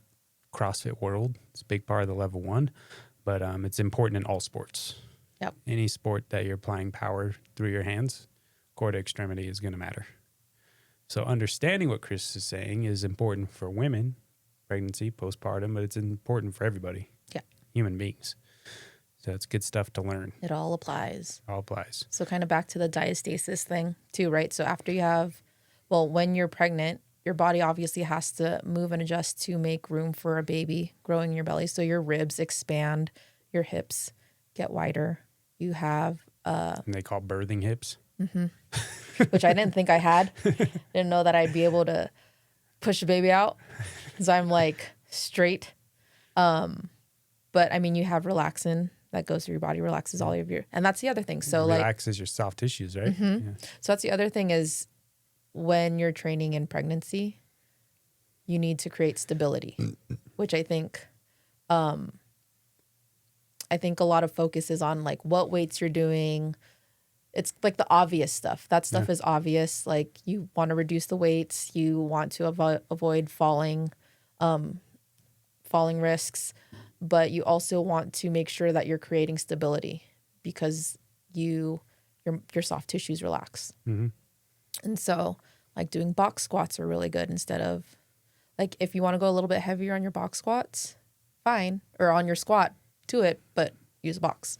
S1: CrossFit world. It's a big part of the level 1. But it's important in all sports.
S2: Yep.
S1: Any sport that you're applying power through your hands, core to extremity is going to matter. So understanding what Kris is saying is important for women, pregnancy, postpartum, but it's important for everybody.
S2: Yeah.
S1: Human beings. So it's good stuff to learn.
S2: It all applies.
S1: All applies.
S2: So kind of back to the diastasis thing too, right? So after you have, when you're pregnant, your body obviously has to move and adjust to make room for a baby growing in your belly. So your ribs expand, your hips get wider. You have...
S1: and they call birthing hips.
S2: Which I didn't think I had. Didn't know that I'd be able to push a baby out because I'm like straight. But I mean, you have relaxin that goes through your body, relaxes all of your... And that's the other thing. So
S1: relaxes your soft tissues, right? Yeah.
S2: So that's the other thing is... when you're training in pregnancy, you need to create stability, which I think a lot of focus is on like what weights you're doing. It's like the obvious stuff. That stuff is obvious. Like you want to reduce the weights, you want to avoid falling risks, but you also want to make sure that you're creating stability because your soft tissues relax. And so like doing box squats are really good instead of like, if you want to go a little bit heavier on your box squats, fine. Or on your squat, do it, but use a box.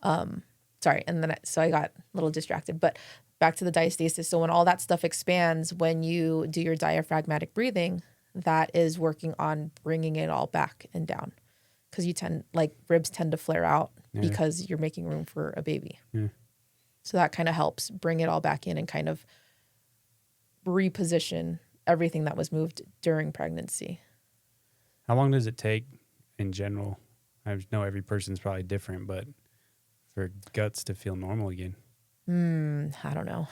S2: Sorry. And then, so I got a little distracted, but back to the diastasis. So when all that stuff expands, when you do your diaphragmatic breathing, that is working on bringing it all back and down. Cause ribs tend to flare out because you're making room for a baby. So that kind of helps bring it all back in and kind of reposition everything that was moved during pregnancy.
S1: How long does it take in general? I know every person's probably different, but for guts to feel normal again?
S2: I don't know.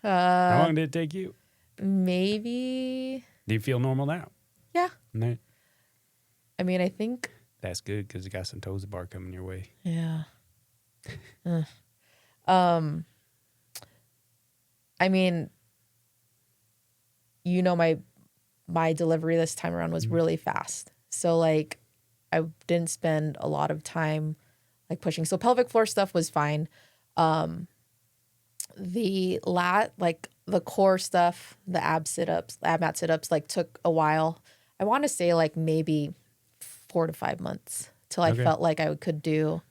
S1: How long did it take you?
S2: Maybe.
S1: Do you feel normal now?
S2: Yeah.
S1: No.
S2: I mean, I think.
S1: That's good because you got some toes bar coming your way.
S2: Yeah. I mean, my delivery this time around was really fast. So like I didn't spend a lot of time like pushing. So pelvic floor stuff was fine. The core stuff, the ab mat sit-ups like took a while. I want to say like maybe 4 to 5 months till I felt like I could do.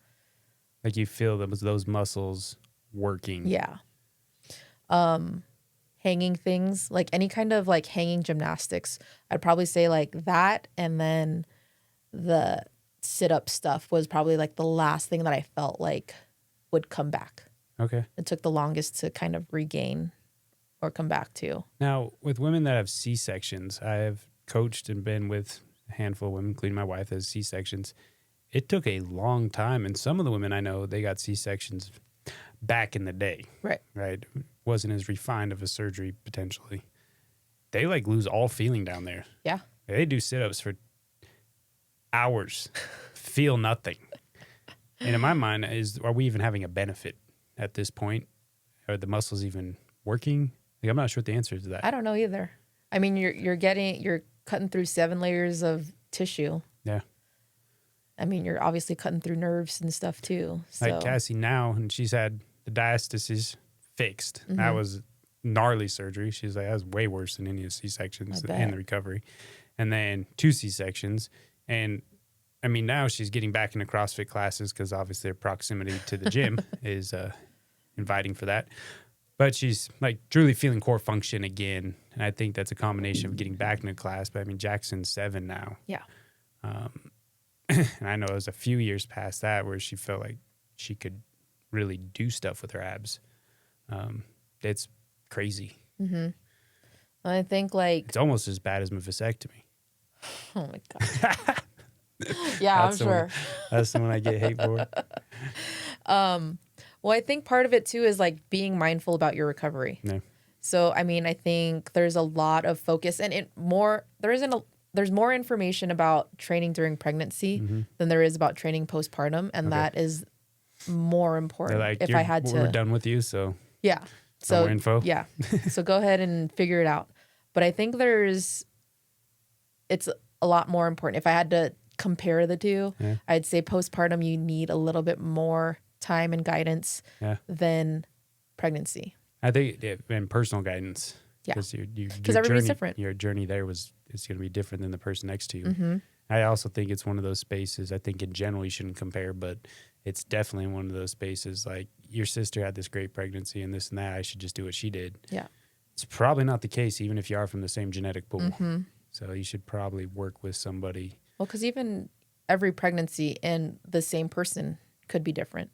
S1: Like you feel those muscles working.
S2: Yeah. Hanging things, like any kind of like hanging gymnastics, I'd probably say like that. And then the sit-up stuff was probably like the last thing that I felt like would come back.
S1: Okay.
S2: It took the longest to kind of regain or come back to.
S1: Now, with women that have C-sections, I have coached and been with a handful of women, including my wife, has C-sections. It took a long time. And some of the women I know, they got C-sections back in the day.
S2: Right.
S1: Right. Wasn't as refined of a surgery potentially. They like lose all feeling down there.
S2: Yeah.
S1: They do sit-ups for hours, feel nothing. And in my mind, are we even having a benefit at this point? Are the muscles even working? Like, I'm not sure what the answer is to that.
S2: I don't know either. I mean, you're cutting through 7 layers of tissue.
S1: Yeah.
S2: I mean, you're obviously cutting through nerves and stuff too. So.
S1: Like Cassie now, and she's had the diastasis fixed.
S2: Mm-hmm.
S1: That was gnarly surgery. She's like, that was way worse than any of the C-sections and the recovery. And then 2 C-sections. And I mean, now she's getting back into CrossFit classes because obviously her proximity to the gym is inviting for that. But she's like truly feeling core function again. And I think that's a combination of getting back into class. But I mean, Jackson's 7 now.
S2: Yeah.
S1: And I know it was a few years past that where she felt like she could really do stuff with her abs. It's crazy.
S2: Mm-hmm. I think like
S1: it's almost as bad as my vasectomy.
S2: Oh my God. Yeah, I'm sure.
S1: That's the one I get hate for.
S2: Well, I think part of it too is like being mindful about your recovery.
S1: Yeah.
S2: So, I mean, I think there's a lot of focus and there's more information about training during pregnancy than there is about training postpartum. And that is more important.
S1: Like,
S2: if I had to,
S1: we're done with you. So
S2: yeah. So
S1: more info.
S2: Yeah. So go ahead and figure it out. But I think it's a lot more important. If I had to compare the two, I'd say postpartum, you need a little bit more time and guidance than pregnancy.
S1: I think and personal guidance.
S2: Yeah.
S1: Because
S2: everybody's different.
S1: Your journey there is going to be different than the person next to you.
S2: Mm-hmm.
S1: I also think it's one of those spaces, I think in general you shouldn't compare, but it's definitely one of those spaces like your sister had this great pregnancy and this and that. I should just do what she did.
S2: Yeah.
S1: It's probably not the case, even if you are from the same genetic pool.
S2: Mm-hmm.
S1: So you should probably work with somebody.
S2: Well, because even every pregnancy and the same person could be different.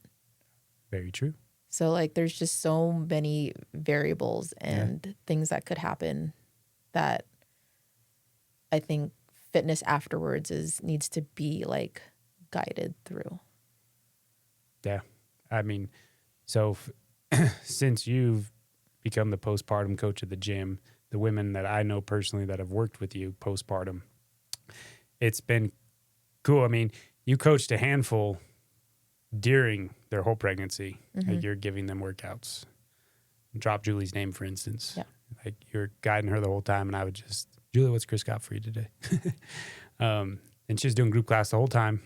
S1: Very true.
S2: So like there's just so many variables and things that could happen that I think fitness afterwards needs to be like guided through.
S1: Yeah. I mean, so since you've become the postpartum coach of the gym, the women that I know personally that have worked with you postpartum, it's been cool. I mean, you coached a handful during their whole pregnancy. Like you're giving them workouts. Drop Julie's name, for instance.
S2: Yeah.
S1: Like you're guiding her the whole time, and I would just, Julie, what's Kris got for you today? And she was doing group class the whole time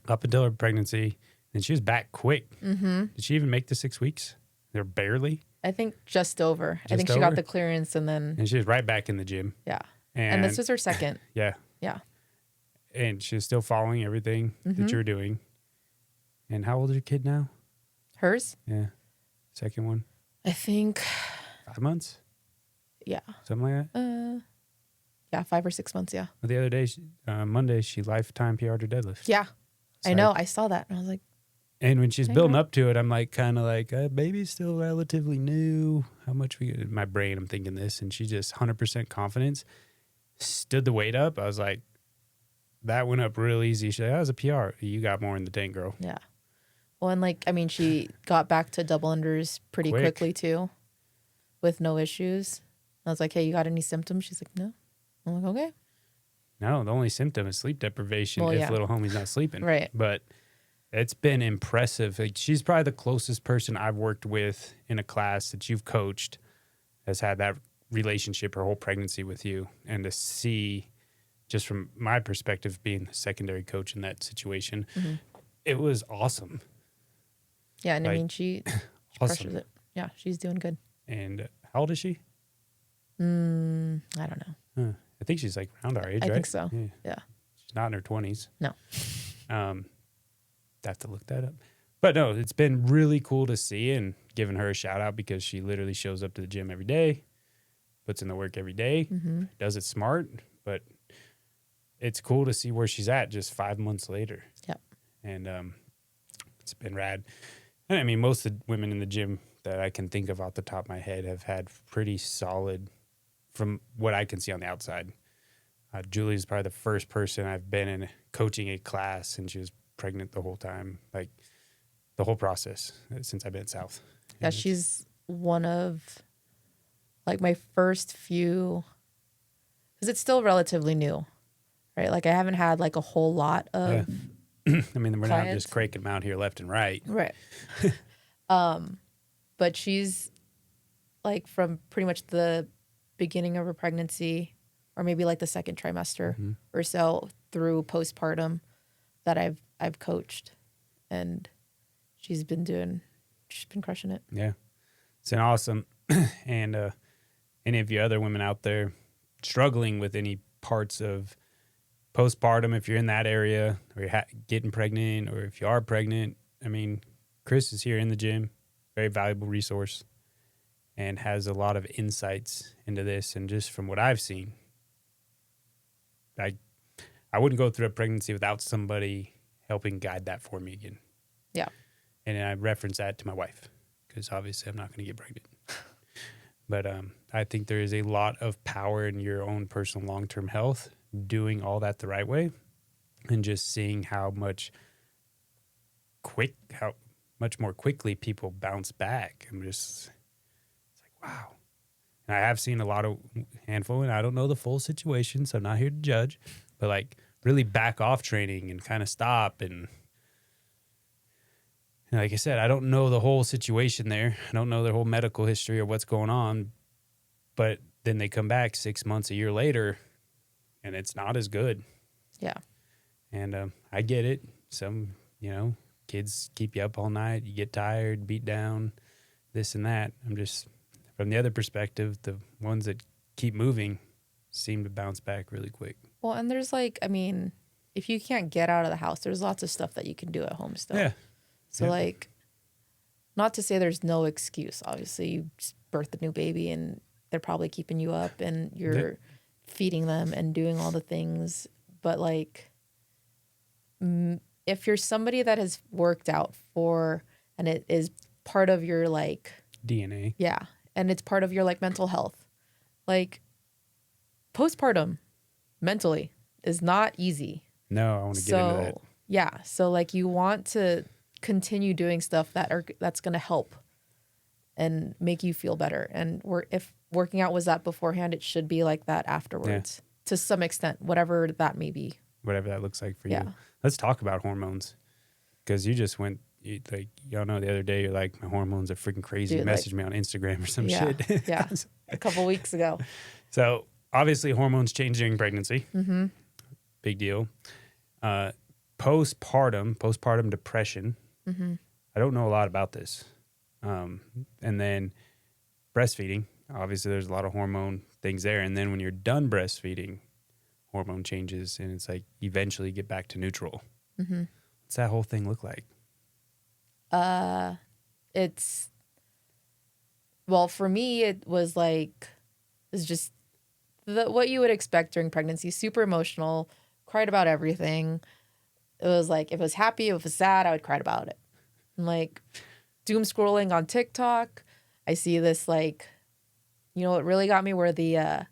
S1: up until her pregnancy, and she was back quick. Mm-hmm. Did she even make the 6 weeks? They're barely.
S2: I think just over. I think she got the clearance and she
S1: was right back in the gym.
S2: Yeah. And this was her second.
S1: Yeah.
S2: Yeah.
S1: And she was still following everything that you were doing. And how old is your kid now?
S2: Hers?
S1: Yeah. Second one?
S2: I think
S1: 5 months?
S2: Yeah.
S1: Something like that?
S2: Yeah, 5 or 6 months, yeah.
S1: Well, the other day, Monday, she lifetime PR'd her deadlift.
S2: Yeah. I know. I saw that. And I was like.
S1: And when she's building up to it, I'm like, kind of like, baby's still relatively new. How much in my brain, I'm thinking this. And she just 100% confidence, stood the weight up. I was like, that went up real easy. She's like, that was a PR. You got more in the tank, girl.
S2: Yeah. Well, and like, I mean, she got back to double unders pretty quickly too with no issues. I was like, hey, you got any symptoms? She's like, no. I'm like, okay.
S1: No, the only symptom is sleep deprivation if little homie's not sleeping.
S2: Right.
S1: But it's been impressive. Like, she's probably the closest person I've worked with in a class that you've coached, has had that relationship her whole pregnancy with you. And to see, just from my perspective, being the secondary coach in that situation, it was awesome.
S2: Yeah, and like, I mean, she crushes it. Yeah, she's doing good.
S1: And how old is she?
S2: I don't know.
S1: I think she's like around our age, right?
S2: I think so. Yeah.
S1: She's not in her 20s.
S2: No.
S1: I have to look that up. But no, it's been really cool to see, and giving her a shout out because she literally shows up to the gym every day, puts in the work every day, does it smart, but it's cool to see where she's at just 5 months later.
S2: Yep.
S1: And it's been rad. And I mean, most of the women in the gym that I can think of off the top of my head have had pretty solid, from what I can see on the outside, Julie's probably the first person I've been in coaching a class, and she was pregnant the whole time, like the whole process since I've been south.
S2: Yeah, she's one of like my first few, because it's still relatively new, right? Like I haven't had like a whole lot of
S1: I mean, we're not
S2: clients.
S1: just cranking them out here left and right.
S2: Right. But she's like from pretty much the beginning of her pregnancy, or maybe like the second trimester or so through postpartum, that I've coached, and she's been crushing it.
S1: Yeah, it's an awesome. And any of you other women out there struggling with any parts of postpartum, if you're in that area, or you're getting pregnant, or if you are pregnant, I mean, Kris is here in the gym, very valuable resource, and has a lot of insights into this. And just from what I've seen, I wouldn't go through a pregnancy without somebody helping guide that for me again.
S2: Yeah.
S1: And I reference that to my wife, because obviously I'm not going to get pregnant. But I think there is a lot of power in your own personal long-term health, doing all that the right way, and just seeing how much more quickly people bounce back. It's like, wow. And I have seen handful, and I don't know the full situation, so I'm not here to judge, but like really back off training and kind of stop. And like I said, I don't know the whole situation there. I don't know their whole medical history or what's going on, but then they come back 6 months, a year later, and it's not as good.
S2: Yeah.
S1: And I get it. Some, kids keep you up all night. You get tired, beat down, this and that. I'm just, from the other perspective, the ones that keep moving seem to bounce back really quick.
S2: Well, and there's like, I mean, if you can't get out of the house, there's lots of stuff that you can do at home still.
S1: Yeah.
S2: So like, not to say there's no excuse. Obviously, you just birthed a new baby and they're probably keeping you up and you're feeding them and doing all the things. But like, if you're somebody that has worked out and it is part of your like
S1: DNA.
S2: Yeah. And it's part of your like mental health. Like postpartum mentally is not easy.
S1: No, I want to get into that.
S2: Yeah. So like you want to continue doing stuff that's going to help and make you feel better. And if working out was that beforehand, it should be like that afterwards to some extent, whatever that may be.
S1: Whatever that looks like for
S2: Yeah.
S1: you. Let's talk about hormones, because you just went, y'all know the other day, you're like, my hormones are freaking crazy.
S2: Dude,
S1: Message me on Instagram or some shit.
S2: Yeah. A couple weeks ago.
S1: So obviously hormones change during pregnancy. Mm-hmm. Big deal. Postpartum depression. Mm-hmm. I don't know a lot about this. And then breastfeeding. Obviously there's a lot of hormone things there. And then when you're done breastfeeding, hormone changes, and it's like eventually get back to neutral. Mm-hmm. What's that whole thing look like?
S2: For me, it's just what you would expect during pregnancy. Super emotional, cried about everything. It was like, if it was happy, if it was sad, I would cry about it. And like doom scrolling on TikTok, I see this like, what really got me were the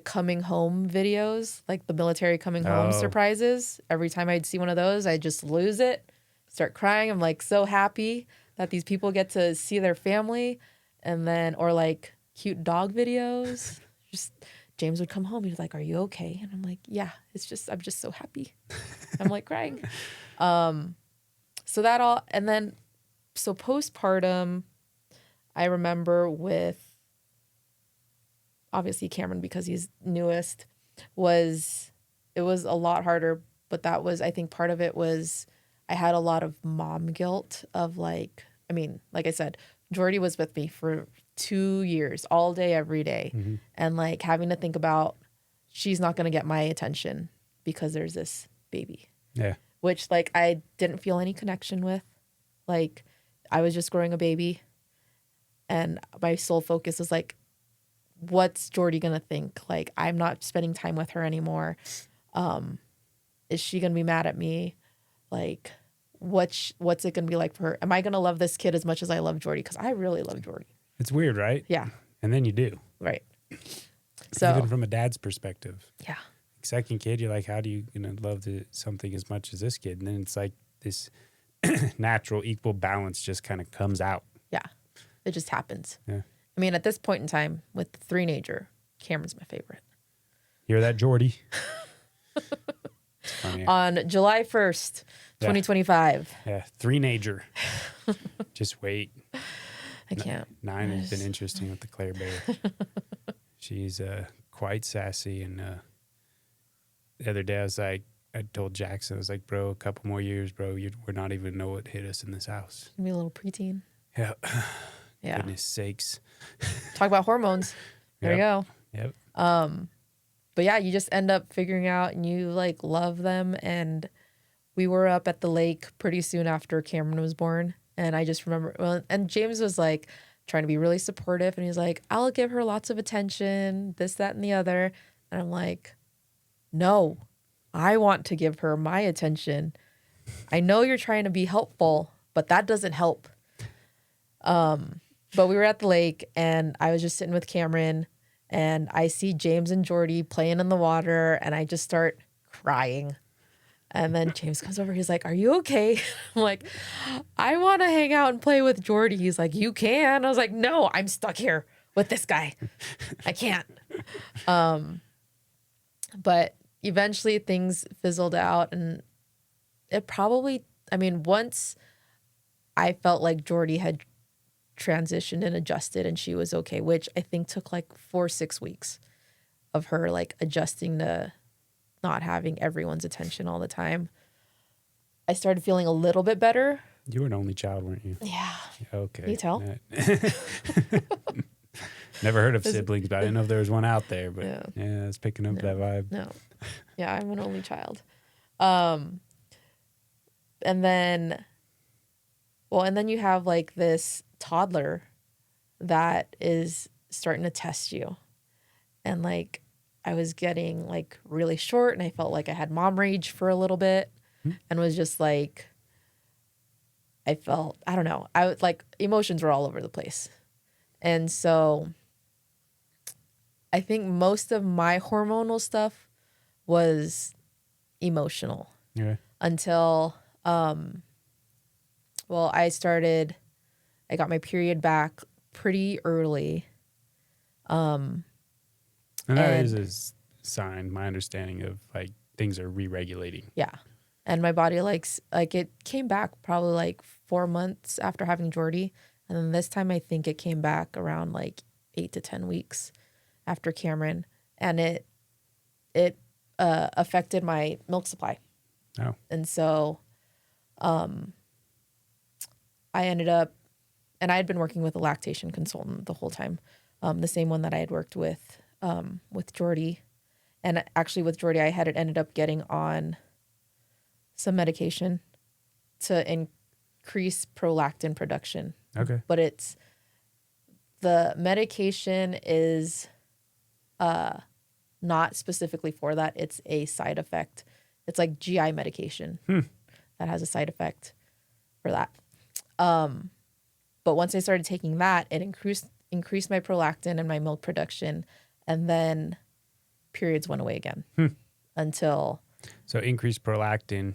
S2: coming home videos, like the military coming home surprises. Every time I'd see one of those, I'd just lose it, start crying. I'm like so happy that these people get to see their family. And then, or like cute dog videos. Just James would come home. He was like, "Are you okay?" And I'm like, "Yeah, I'm just so happy." I'm like crying. So that all, and then, so postpartum, I remember with, obviously Cameron, because he's newest, it was a lot harder, but that was, I think part of it was I had a lot of mom guilt of like I said, Jordy was with me for 2 years, all day, every day. Mm-hmm. And like having to think about, she's not going to get my attention because there's this baby.
S1: Yeah.
S2: Which like I didn't feel any connection with. Like I was just growing a baby and my sole focus was like, what's Jordy going to think? Like, I'm not spending time with her anymore. Is she going to be mad at me? Like, what's it going to be like for her? Am I going to love this kid as much as I love Jordy? Because I really love Jordy.
S1: It's weird, right?
S2: Yeah.
S1: And then you do.
S2: Right. So
S1: even from a dad's perspective.
S2: Yeah.
S1: second kid, you're like, how do you love something as much as this kid? And then it's like this natural equal balance just kind of comes out.
S2: Yeah, it just happens.
S1: Yeah.
S2: I mean, at this point in time with the three-nager, Cameron's my favorite.
S1: Hear that, Jordy? Funny.
S2: On July 1st, 2025.
S1: Yeah, three-nager. Just wait.
S2: I can't.
S1: 9 has been interesting with the Claire Bear. She's quite sassy. And the other day I told Jackson, I was like, bro, a couple more years, bro, we're not even know what hit us in this house.
S2: Maybe a little preteen.
S1: Yeah.
S2: Yeah.
S1: Goodness sakes.
S2: Talk about hormones. There you go.
S1: Yep.
S2: But yeah, you just end up figuring out and you like love them. And we were up at the lake pretty soon after Cameron was born. And I just remember, and James was like trying to be really supportive. And he's like, I'll give her lots of attention, this, that, and the other. And I'm like, no, I want to give her my attention. I know you're trying to be helpful, but that doesn't help. But we were at the lake and I was just sitting with Cameron and I see James and Jordy playing in the water and I just start crying. And then James comes over. He's like, are you okay? I'm like, I want to hang out and play with Jordy. He's like, you can. I was like, no, I'm stuck here with this guy. I can't. But eventually things fizzled out and it probably, once I felt like Jordy had transitioned and adjusted and she was okay, which I think took like 4-6 weeks of her like adjusting to not having everyone's attention all the time. I started feeling a little bit better.
S1: You were an only child, weren't you?
S2: Yeah.
S1: Okay.
S2: Can you tell?
S1: Never heard of siblings, but I didn't know if there was one out there. But yeah I was picking up that vibe.
S2: No. Yeah, I'm an only child. And then you have like this toddler that is starting to test you. And like I was getting like really short and I felt like I had mom rage for a little bit and was just like, I don't know. I would like emotions were all over the place. And so I think most of my hormonal stuff was emotional until, I got my period back pretty early.
S1: And that is a sign, my understanding of like things are re-regulating. Yeah.
S2: And my body it came back probably like 4 months after having Jordy. And then this time I think it came back around like 8 to 10 weeks after Cameron. And it affected my milk supply.
S1: Oh.
S2: And so I ended up, and I had been working with a lactation consultant the whole time, the same one that I had worked with Jordy. And actually with Jordy, I had ended up getting on some medication to increase prolactin production.
S1: Okay.
S2: But the medication is not specifically for that. It's a side effect. It's like GI medication that has a side effect for that. But once I started taking that, it increased my prolactin and my milk production, and then periods went away again until.
S1: So increased prolactin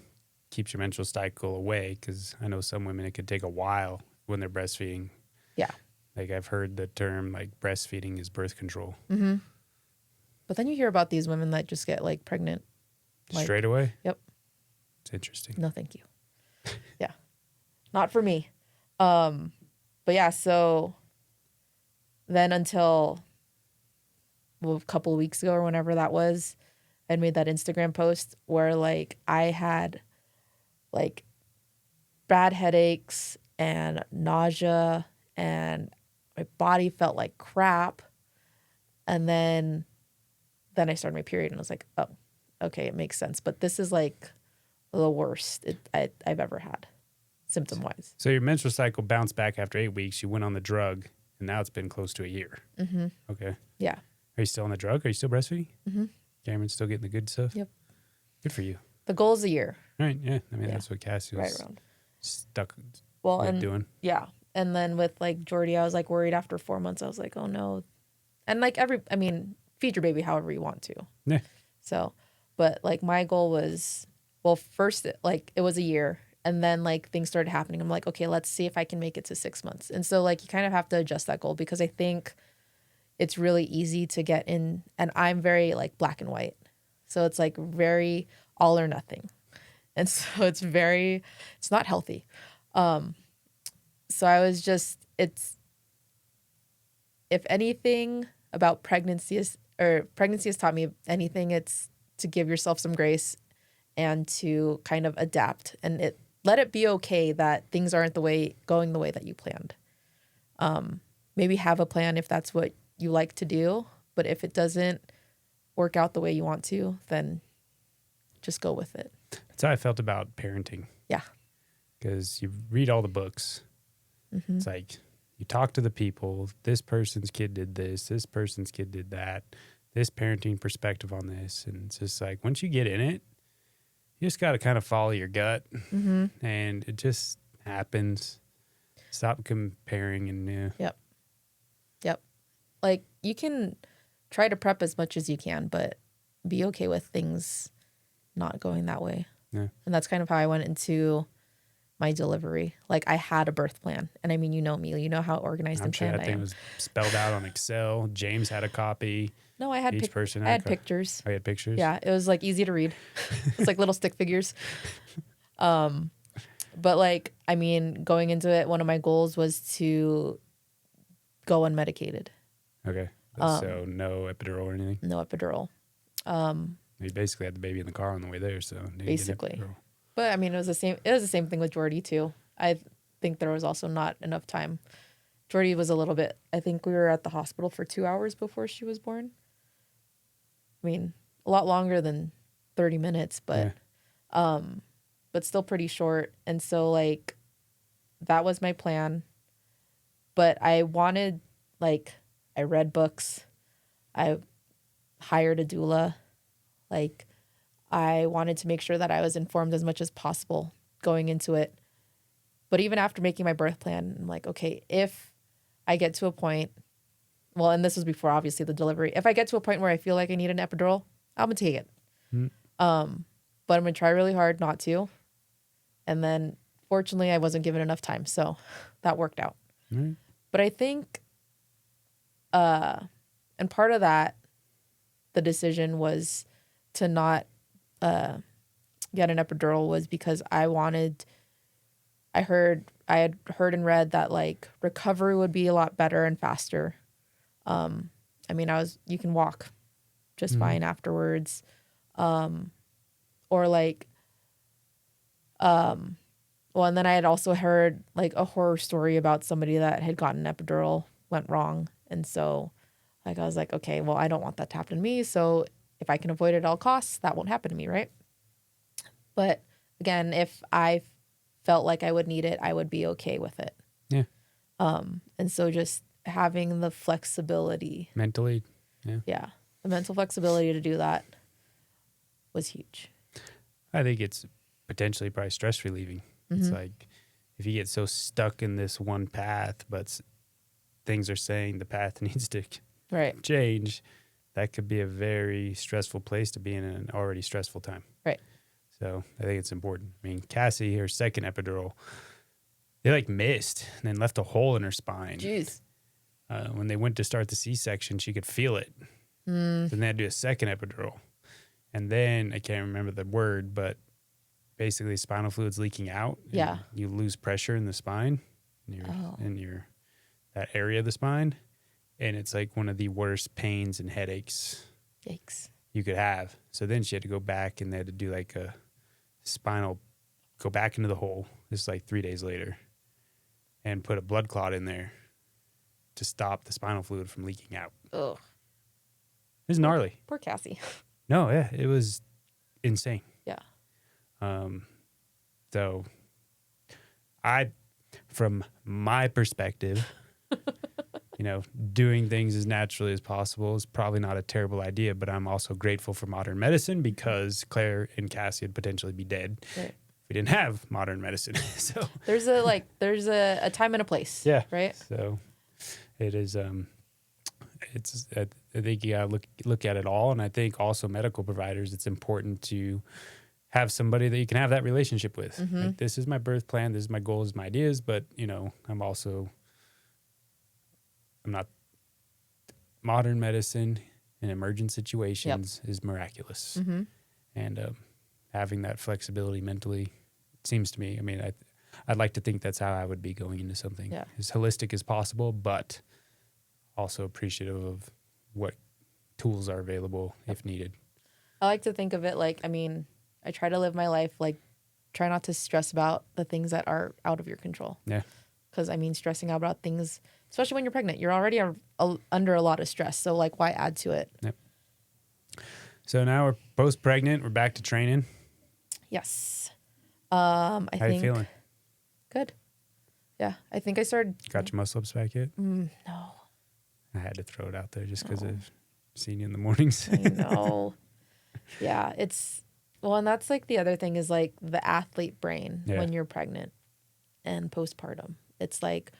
S1: keeps your menstrual cycle away, because I know some women it could take a while when they're breastfeeding.
S2: Yeah.
S1: Like I've heard the term like breastfeeding is birth control.
S2: Mm-hmm. But then you hear about these women that just get like pregnant.
S1: Straight away?
S2: Yep.
S1: It's interesting.
S2: No, thank you. Yeah. Not for me. But yeah, so then until a couple of weeks ago or whenever that was, I made that Instagram post where like I had like bad headaches and nausea and my body felt like crap. And then I started my period and I was like, oh, okay, it makes sense. But this is like the worst I've ever had, symptom-wise.
S1: So your menstrual cycle bounced back after 8 weeks. You went on the drug, and now it's been close to a year.
S2: Mm-hmm.
S1: Okay.
S2: Yeah.
S1: Are you still on the drug? Are you still breastfeeding?
S2: Mm-hmm.
S1: Cameron's still getting the good stuff?
S2: Yep.
S1: Good for you.
S2: The goal is a year.
S1: Right, yeah. I mean, that's what Cassie was
S2: right around.
S1: stuck
S2: doing. Yeah. And then with like Jordy, I was like worried after 4 months. I was like, oh no. And like feed your baby however you want to.
S1: Yeah.
S2: So, But like my goal was, well, first, like it was a year. And then like things started happening. I'm like, okay, let's see if I can make it to 6 months. And so like you kind of have to adjust that goal because I think it's really easy to get in. And I'm very like black and white. So it's like very all or nothing. And so it's not healthy. So I was just, if anything about pregnancy has taught me anything, it's to give yourself some grace and to kind of adapt and let it be okay that things aren't going the way that you planned. Maybe have a plan if that's what you like to do, but if it doesn't work out the way you want to, then just go with it.
S1: That's how I felt about parenting.
S2: Yeah.
S1: Because you read all the books. Mm-hmm. It's like you talk to the people. This person's kid did this. This person's kid did that. This parenting perspective on this. And it's just like once you get in it, you just got to kind of follow your gut. Mm-hmm. And it just happens. Stop comparing and
S2: Yep. Like you can try to prep as much as you can, but be okay with things not going that way.
S1: Yeah.
S2: And that's kind of how I went into my delivery. Like I had a birth plan. And I mean, you know me, you know how organized and planned I am.
S1: I'm sure that thing was spelled out on Excel. James had a copy.
S2: No, I had
S1: pictures.
S2: pictures.
S1: Oh, you had pictures?
S2: Yeah, it was like easy to read. It's like little stick figures. But like, I mean, going into it, one of my goals was to go unmedicated.
S1: Okay. So no epidural or anything?
S2: No epidural.
S1: You basically had the baby in the car on the way there, so
S2: basically. But I mean, it was the same thing with Jordy too. I think there was also not enough time. Jordy was a little bit, I think we were at the hospital for 2 hours before she was born. I mean, a lot longer than 30 minutes, but still pretty short. And so like that was my plan. But I wanted, like, I read books. I hired a doula. Like, I wanted to make sure that I was informed as much as possible going into it. But even after making my birth plan, I'm like, okay, if I get to a point, well, and this was before obviously the delivery, if I get to a point where I feel like I need an epidural, I'm gonna take it. Mm. But I'm gonna try really hard not to. And then fortunately I wasn't given enough time, so that worked out. Mm. But I think and part of that, the decision was to not get an epidural was because I had heard and read that like recovery would be a lot better and faster. I mean, you can walk just fine afterwards. Or like, well, and then I had also heard like a horror story about somebody that had gotten an epidural, went wrong. And so like, I was like, okay, well, I don't want that to happen to me. So if I can avoid it at all costs, that won't happen to me. Right. But again, if I felt like I would need it, I would be okay with it.
S1: Yeah.
S2: And so just having the flexibility.
S1: Mentally. Yeah.
S2: Yeah. The mental flexibility to do that was huge.
S1: I think it's potentially probably stress relieving. Mm-hmm. It's like if you get so stuck in this one path, but things are saying the path needs to change, that could be a very stressful place to be in an already stressful time.
S2: Right.
S1: So I think it's important. I mean, Cassie, her second epidural, they like missed and then left a hole in her spine.
S2: Jeez.
S1: When they went to start the C-section, she could feel it. Then they had to do a second epidural. And then I can't remember the word, but basically spinal fluid's leaking out.
S2: Yeah.
S1: You lose pressure in the spine, in that area of the spine. And it's like one of the worst pains and headaches
S2: Yikes.
S1: you could have. So then she had to go back and they had to do like a go back into the hole. This is like 3 days later. And put a blood clot in there to stop the spinal fluid from leaking out.
S2: Ugh.
S1: It was gnarly.
S2: Poor Cassie.
S1: No, yeah, it was insane.
S2: Yeah.
S1: So from my perspective, doing things as naturally as possible is probably not a terrible idea, but I'm also grateful for modern medicine because Claire and Cassie would potentially be dead if we didn't have modern medicine. So
S2: there's a time and a place.
S1: Yeah.
S2: Right.
S1: So it is, I think you gotta look at it all, and I think also medical providers. It's important to have somebody that you can have that relationship with. Like, this is my birth plan, this is my goals, my ideas, but I'm not modern medicine in emergent situations is miraculous, and having that flexibility mentally seems to me. I mean, I'd like to think that's how I would be going into something as holistic as possible, but also appreciative of what tools are available if needed.
S2: I like to think of it like, I try to live my life like, try not to stress about the things that are out of your control.
S1: Yeah.
S2: Because stressing out about things, especially when you're pregnant, you're already under a lot of stress. So like, why add to it?
S1: Yep. So now we're post-pregnant. We're back to training.
S2: Yes.
S1: How are you feeling?
S2: Good. Yeah. I think I started.
S1: Got your muscle ups back yet?
S2: No.
S1: I had to throw it out there just because I've seen you in the mornings.
S2: I know. Yeah. And that's like the other thing is like the athlete brain when you're pregnant and postpartum. It's like,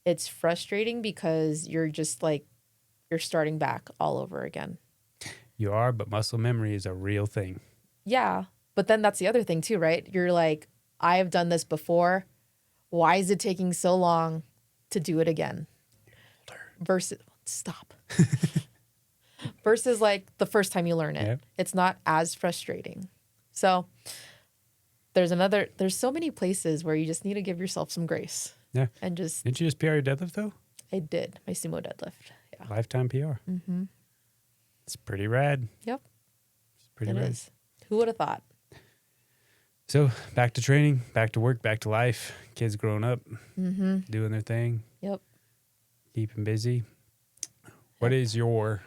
S2: it's frustrating because you're just like, you're starting back all over again.
S1: You are, but muscle memory is a real thing.
S2: Yeah. But then that's the other thing too, right? You're like, I have done this before. Why is it taking so long to do it again? Versus, stop. Versus like the first time you learn it. Yep. It's not as frustrating. So there's so many places where you just need to give yourself some grace.
S1: Yeah.
S2: And just.
S1: Didn't you just PR your deadlift though?
S2: I did. My sumo deadlift. Yeah.
S1: Lifetime PR.
S2: Mm-hmm.
S1: It's pretty rad.
S2: Yep.
S1: It's pretty rad.
S2: Is. Who would have thought?
S1: So back to training, back to work, back to life. Kids growing up, doing their thing.
S2: Yep.
S1: Keeping busy. What is your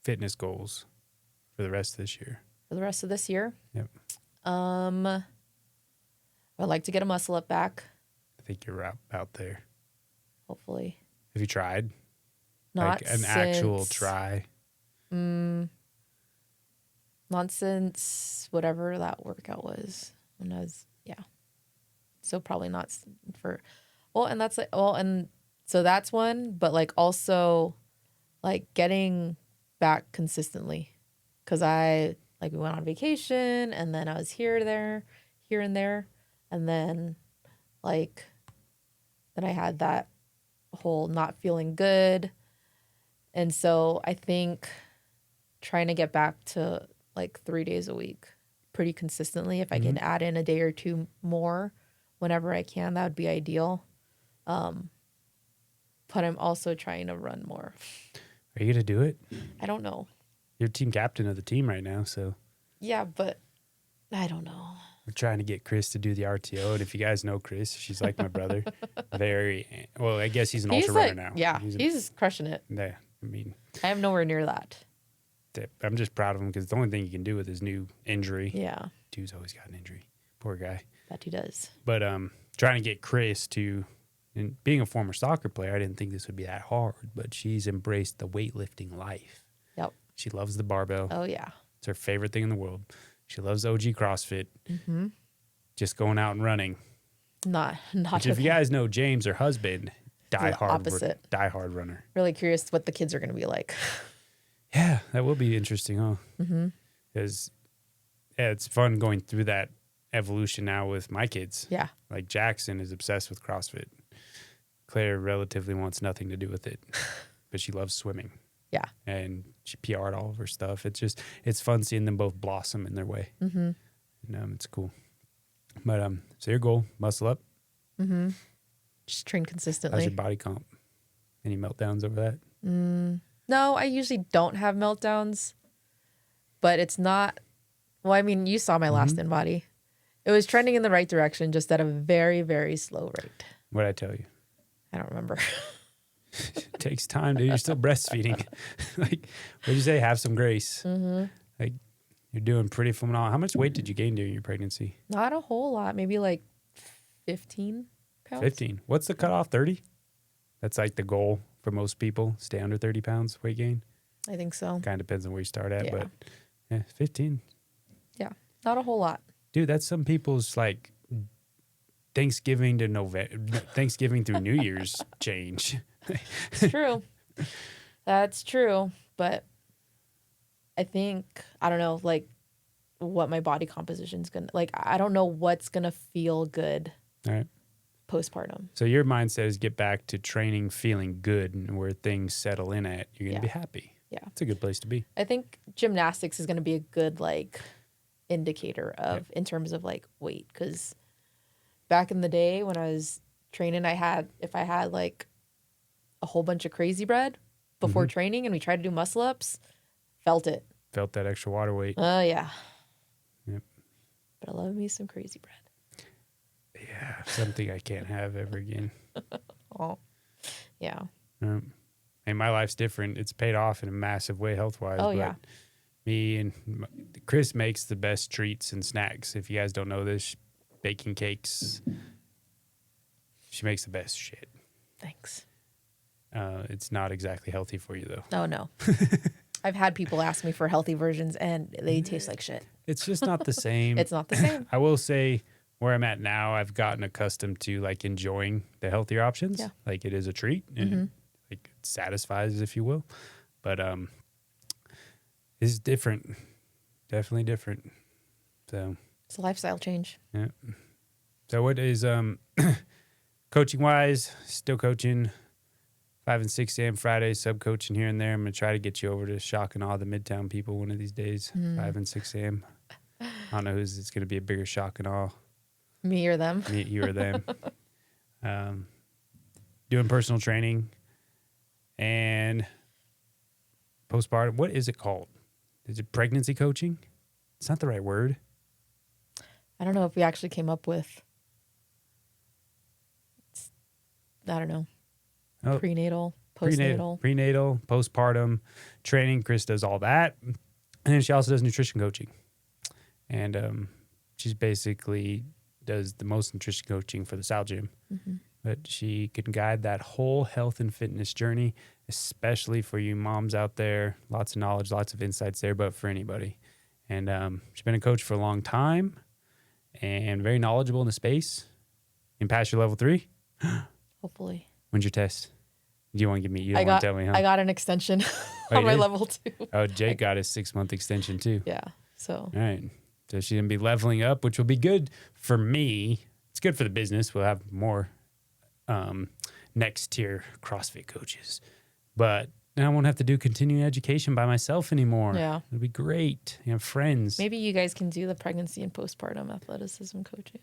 S1: fitness goals for the rest of this year?
S2: For the rest of this year?
S1: Yep.
S2: I'd like to get a muscle up back.
S1: I think you're out there.
S2: Hopefully.
S1: Have you tried?
S2: Not
S1: like an actual try?
S2: Not since whatever that workout was when I was, So probably not for, and that's like, and so that's one, but like also like getting back consistently. Cause we went on vacation and then I was here and there. And then then I had that whole not feeling good. And so I think trying to get back to like 3 days a week pretty consistently. If I can add in a day or two more whenever I can, that would be ideal. But I'm also trying to run more.
S1: Are you going to do it?
S2: I don't know.
S1: You're team captain of the team right now, so.
S2: Yeah, but I don't know.
S1: We're trying to get Kris to do the RTO. And if you guys know Kris, she's like my brother. I guess he's an ultra runner now.
S2: Yeah, he's crushing it.
S1: Yeah,
S2: I am nowhere near that.
S1: I'm just proud of him because it's the only thing he can do with his new injury.
S2: Yeah.
S1: Dude's always got an injury. Poor guy.
S2: That he does.
S1: But trying to get Kris to, and being a former soccer player, I didn't think this would be that hard, but she's embraced the weightlifting life.
S2: Yep.
S1: She loves the barbell.
S2: Oh, yeah.
S1: It's her favorite thing in the world. She loves OG CrossFit. Mm-hmm. Just going out and running.
S2: Not.
S1: Which if you guys know James, her husband, die hard runner.
S2: Really curious what the kids are going to be like.
S1: Yeah, that will be interesting, huh?
S2: Mm-hmm.
S1: Because it's fun going through that evolution now with my kids.
S2: Yeah.
S1: Like Jackson is obsessed with CrossFit. Claire relatively wants nothing to do with it, but she loves swimming.
S2: Yeah.
S1: And she PR'd all of her stuff. It's fun seeing them both blossom in their way. Mm-hmm. And, it's cool. But so your goal, muscle up.
S2: Mm-hmm. Just train consistently.
S1: How's your body comp? Any meltdowns over that?
S2: No, I usually don't have meltdowns, but it's not. Well, I mean, you saw my last InBody. It was trending in the right direction, just at a very, very slow rate.
S1: What'd I tell you?
S2: I don't remember.
S1: It takes time, dude. You're still breastfeeding. Like, what'd you say? Have some grace. Mm-hmm. Like, you're doing pretty phenomenal. How much weight did you gain during your pregnancy?
S2: Not a whole lot. Maybe like 15 pounds.
S1: 15. What's the cutoff? 30? That's like the goal for most people. Stay under 30 pounds weight gain.
S2: I think so.
S1: Kind of depends on where you start at, but 15.
S2: Yeah, not a whole lot.
S1: Dude, that's some people's like Thanksgiving through New Year's change.
S2: It's true. That's true. But I think, I don't know, like what my body composition's going to, like, I don't know what's going to feel good
S1: All right.
S2: postpartum.
S1: So your mindset is get back to training, feeling good, and where things settle in at, you're going to be happy.
S2: Yeah.
S1: It's a good place to be.
S2: I think gymnastics is going to be a good, like, indicator of, in terms of, like, weight. Because back in the day when I was training, if I had, like, a whole bunch of crazy bread before training and we tried to do muscle ups, felt it.
S1: Felt that extra water weight.
S2: Oh, yeah.
S1: Yep.
S2: But I love me some crazy bread.
S1: Yeah, something I can't have ever again.
S2: Oh, yeah.
S1: And my life's different. It's paid off in a massive way health-wise.
S2: Oh,
S1: but
S2: yeah.
S1: me and Kris makes the best treats and snacks. If you guys don't know this, baking cakes. She makes the best shit.
S2: Thanks.
S1: It's not exactly healthy for you, though.
S2: Oh, no. I've had people ask me for healthy versions, and they taste like shit.
S1: It's just not the same.
S2: It's not the same.
S1: I will say where I'm at now, I've gotten accustomed to like enjoying the healthier options.
S2: Yeah.
S1: Like it is a treat and it satisfies, if you will. But it's different. Definitely different. So
S2: It's a lifestyle change.
S1: yeah. So what is coaching wise, still coaching 5 and 6 a.m. Fridays, sub coaching here and there. I'm gonna try to get you over to Shock and Awe the Midtown people one of these days, 5 and 6 a.m. I don't know who's it's gonna be a bigger Shock and Awe.
S2: Me or them.
S1: Me, you or them. Doing personal training and postpartum. What is it called? Is it pregnancy coaching? It's not the right word.
S2: I don't know if we actually came up with, I don't know, prenatal, postnatal.
S1: Prenatal, postpartum training. Kris does all that. And then she also does nutrition coaching. And she's basically does the most nutrition coaching for the Sal Gym. But she can guide that whole health and fitness journey, especially for you moms out there. Lots of knowledge, lots of insights there, but for anybody. And she's been a coach for a long time and very knowledgeable in the space. In past your level 3?
S2: Hopefully.
S1: When's your test? Do you want to give me? You don't want to tell me, huh?
S2: I got an extension
S1: Oh,
S2: on my
S1: did?
S2: level 2.
S1: Oh, Jake got his 6-month extension too.
S2: Yeah. So.
S1: All right. So she's going to be leveling up, which will be good for me. It's good for the business. We'll have more next tier CrossFit coaches. But then I won't have to do continuing education by myself anymore.
S2: Yeah.
S1: It'll be great. You have friends.
S2: Maybe you guys can do the pregnancy and postpartum athleticism coaching.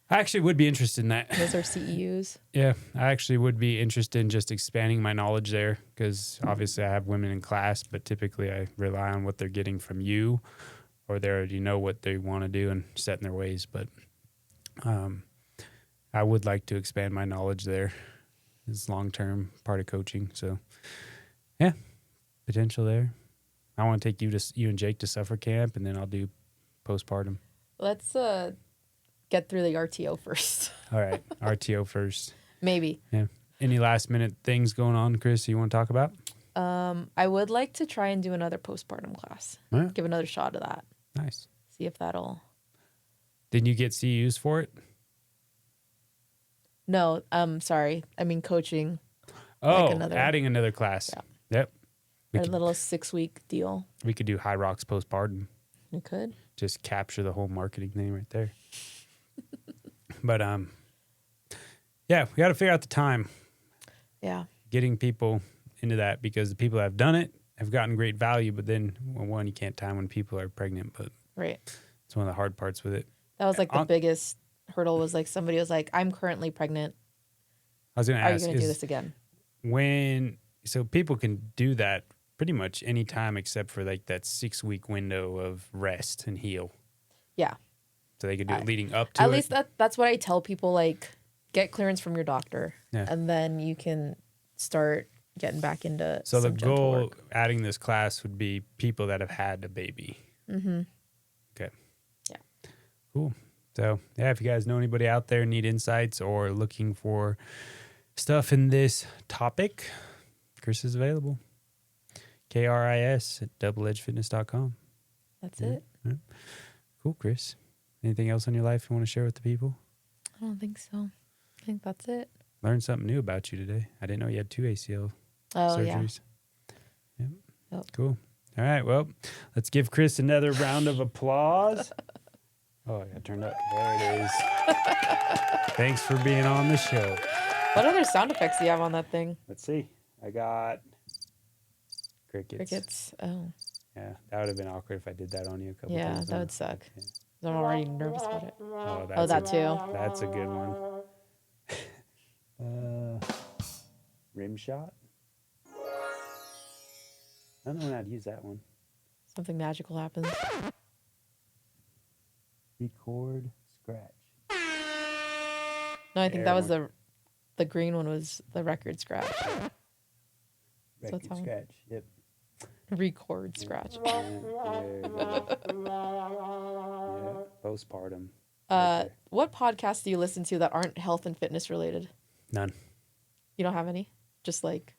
S1: I actually would be interested in that.
S2: Those are CEUs.
S1: Yeah, I actually would be interested in just expanding my knowledge there because obviously I have women in class, but typically I rely on what they're getting from you or they already know what they want to do and set in their ways. But I would like to expand my knowledge there. It's long-term part of coaching. So, yeah, potential there. I want to take you and Jake to suffer camp, and then I'll do postpartum.
S2: Let's get through the RTO first.
S1: All right, RTO first.
S2: Maybe.
S1: Yeah. Any last-minute things going on, Kris, you want to talk about?
S2: I would like to try and do another postpartum class.
S1: Yeah.
S2: Give another shot of that.
S1: Nice.
S2: See if that'll...
S1: Didn't you get CUs for it?
S2: No, sorry. I mean coaching.
S1: Oh,
S2: like
S1: adding another class.
S2: Yeah.
S1: Yep.
S2: A little 6-week deal.
S1: We could do High Rocks postpartum.
S2: We could.
S1: Just capture the whole marketing thing right there. But yeah, we got to figure out the time.
S2: Yeah.
S1: Getting people into that because the people that have done it have gotten great value. But then, well, one, you can't time when people are pregnant. But
S2: right.
S1: It's one of the hard parts with it.
S2: That was like the biggest hurdle. Was like somebody was like, "I'm currently pregnant.
S1: I was going to ask,
S2: are you going to do this again?"
S1: So people can do that pretty much any time except for like that 6-week window of rest and heal.
S2: Yeah.
S1: So they could do it leading up to
S2: At least that's what I tell people, like, get clearance from your doctor.
S1: Yeah.
S2: And then you can start getting back into
S1: So the
S2: some
S1: goal
S2: work.
S1: adding this class would be people that have had a baby.
S2: Mm-hmm.
S1: Okay.
S2: Yeah.
S1: Cool. So yeah, if you guys know anybody out there, need insights or looking for stuff in this topic, Kris is available. KRIS at doubleedgefitness.com.
S2: That's it.
S1: Yeah. Cool, Kris. Anything else in your life you want to share with the people?
S2: I don't think so. I think that's it.
S1: Learned something new about you today. I didn't know you had 2 ACL
S2: Oh,
S1: surgeries.
S2: yeah. Yep.
S1: Cool. All right. Well, let's give Kris another round of applause. Oh, I got turned up. There it is. Thanks for being on the show.
S2: What other sound effects do you have on that thing?
S1: Let's see. I got crickets.
S2: Crickets. Oh.
S1: Yeah, that would have been awkward if I did that on you a couple
S2: Yeah,
S1: times.
S2: that would suck.
S1: Yeah.
S2: I'm already nervous about it.
S1: Oh,
S2: That too.
S1: That's a good one. Rim shot? I don't know how to use that one.
S2: Something magical happens.
S1: Record, scratch.
S2: No, I think that was the green one was the record scratch.
S1: Record scratch, yep.
S2: Record scratch.
S1: Yeah, there you go. Yeah, postpartum.
S2: What podcasts do you listen to that aren't health and fitness related?
S1: None.
S2: You don't have any? Just like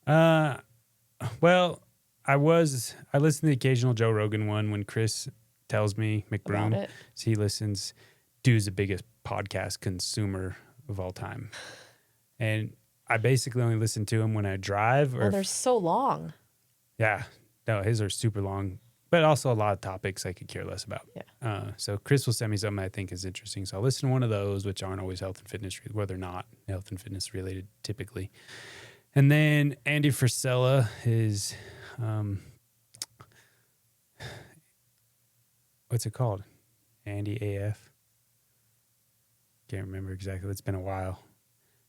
S1: well, I listen to the occasional Joe Rogan one when Kris tells me McBroom. So he listens. Dude's the biggest podcast consumer of all time. And I basically only listen to him when I drive.
S2: Or they're so long.
S1: Yeah. No, his are super long, but also a lot of topics I could care less about.
S2: Yeah.
S1: So Kris will send me something I think is interesting. So I'll listen to one of those, which aren't always health and fitness, well, they're not health and fitness related typically. And then Andy Frisella is, what's it called? Andy AF. Can't remember exactly. It's been a while.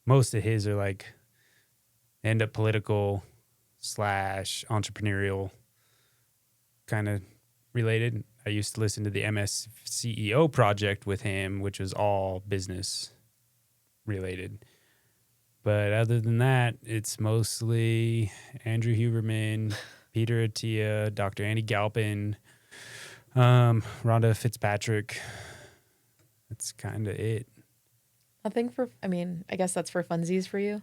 S1: Most of his are like end up political / entrepreneurial kind of related. I used to listen to the MS CEO project with him, which was all business related. But other than that, it's mostly Andrew Huberman, Peter Attia, Dr. Andy Galpin, Rhonda Fitzpatrick. That's kind of it.
S2: Nothing I guess that's for funsies for you.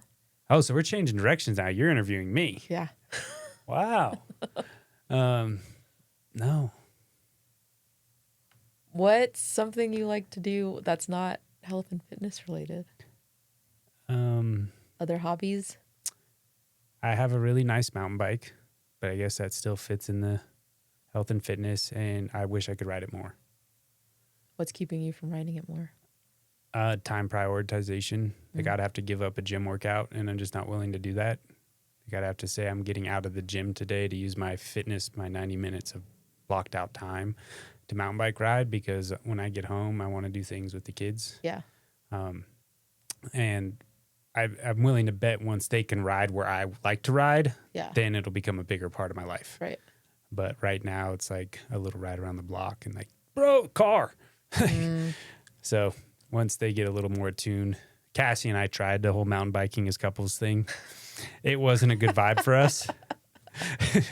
S1: Oh, so we're changing directions now. You're interviewing me.
S2: Yeah.
S1: Wow. No.
S2: What's something you like to do that's not health and fitness related? Other hobbies?
S1: I have a really nice mountain bike, but I guess that still fits in the health and fitness, and I wish I could ride it more.
S2: What's keeping you from riding it more?
S1: Time prioritization. I gotta have to give up a gym workout, and I'm just not willing to do that. I gotta have to say I'm getting out of the gym today to use my fitness, my 90 minutes of blocked out time to mountain bike ride, because when I get home, I want to do things with the kids.
S2: Yeah.
S1: And I'm willing to bet once they can ride where I like to ride, then it'll become a bigger part of my life.
S2: Right.
S1: But right now it's like a little ride around the block and like, bro, car. So once they get a little more attuned, Cassie and I tried the whole mountain biking as couples thing. It wasn't a good vibe for us. It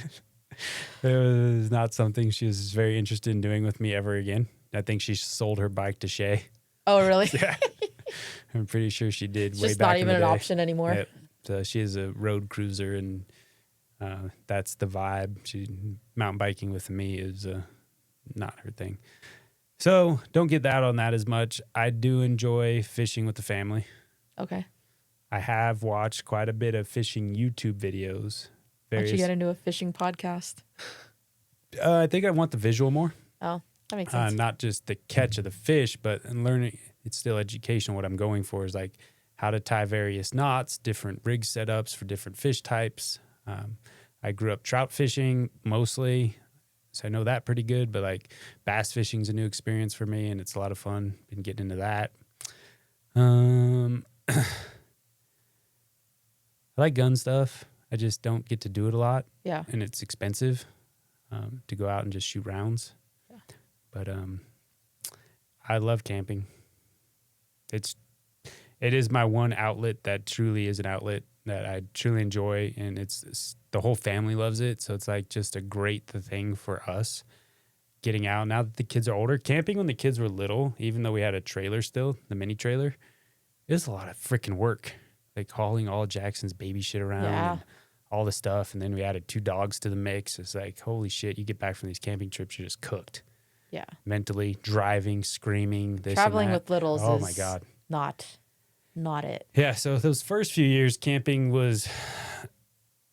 S1: was not something she was very interested in doing with me ever again. I think she sold her bike to Shay.
S2: Oh, really?
S1: Yeah. I'm pretty sure she did.
S2: It's
S1: way
S2: just
S1: back
S2: not
S1: in
S2: even
S1: the
S2: an
S1: day.
S2: option anymore.
S1: Yep. So she is a road cruiser, and that's the vibe. Mountain biking with me is not her thing. So don't get that on that as much. I do enjoy fishing with the family.
S2: Okay.
S1: I have watched quite a bit of fishing YouTube videos.
S2: Why don't you get into a fishing podcast?
S1: I think I want the visual more.
S2: Oh, that makes sense.
S1: Not just the catch of the fish, but in learning. It's still education. What I'm going for is like how to tie various knots, different rig setups for different fish types. I grew up trout fishing mostly, so I know that pretty good, but like bass fishing is a new experience for me, and it's a lot of fun. Been getting into that. I like gun stuff. I just don't get to do it a lot.
S2: Yeah.
S1: And it's expensive to go out and just shoot rounds.
S2: Yeah.
S1: But I love camping. It is my one outlet that truly is an outlet that I truly enjoy, and it's the whole family loves it. So it's like just a great thing for us getting out. Now that the kids are older, camping when the kids were little, even though we had a trailer still, the mini trailer, it was a lot of freaking work. Like hauling all Jackson's baby shit around and all the stuff. And then we added 2 dogs to the mix. It's like, holy shit, you get back from these camping trips, you're just cooked.
S2: Yeah.
S1: Mentally, driving, screaming, this
S2: Traveling
S1: and that.
S2: with littles
S1: oh
S2: is
S1: my God.
S2: not it.
S1: Yeah, so those first few years, camping was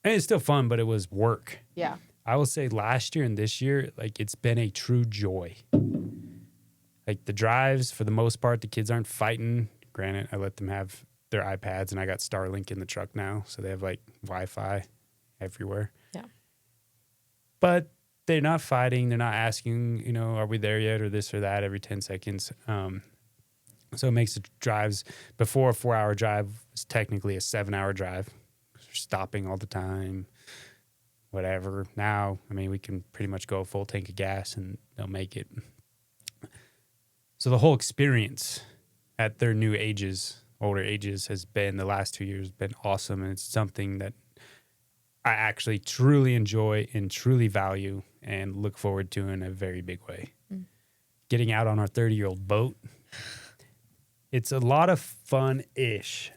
S1: And it's still fun, but it was work.
S2: Yeah.
S1: I will say last year and this year, like it's been a true joy. Like the drives, for the most part, the kids aren't fighting. Granted, I let them have their iPads, and I got Starlink in the truck now, so they have like Wi-Fi everywhere.
S2: Yeah.
S1: But they're not fighting. They're not asking, you know, are we there yet or this or that every 10 seconds. So it makes the drives, before a 4-hour drive was technically a 7-hour drive. We're stopping all the time, whatever. Now, I mean, we can pretty much go a full tank of gas and they'll make it. So the whole experience at their new ages, older ages, has been, the last 2 years, been awesome. And it's something that I actually truly enjoy and truly value and look forward to in a very big way. Getting out on our 30-year-old boat, it's a lot of fun-ish.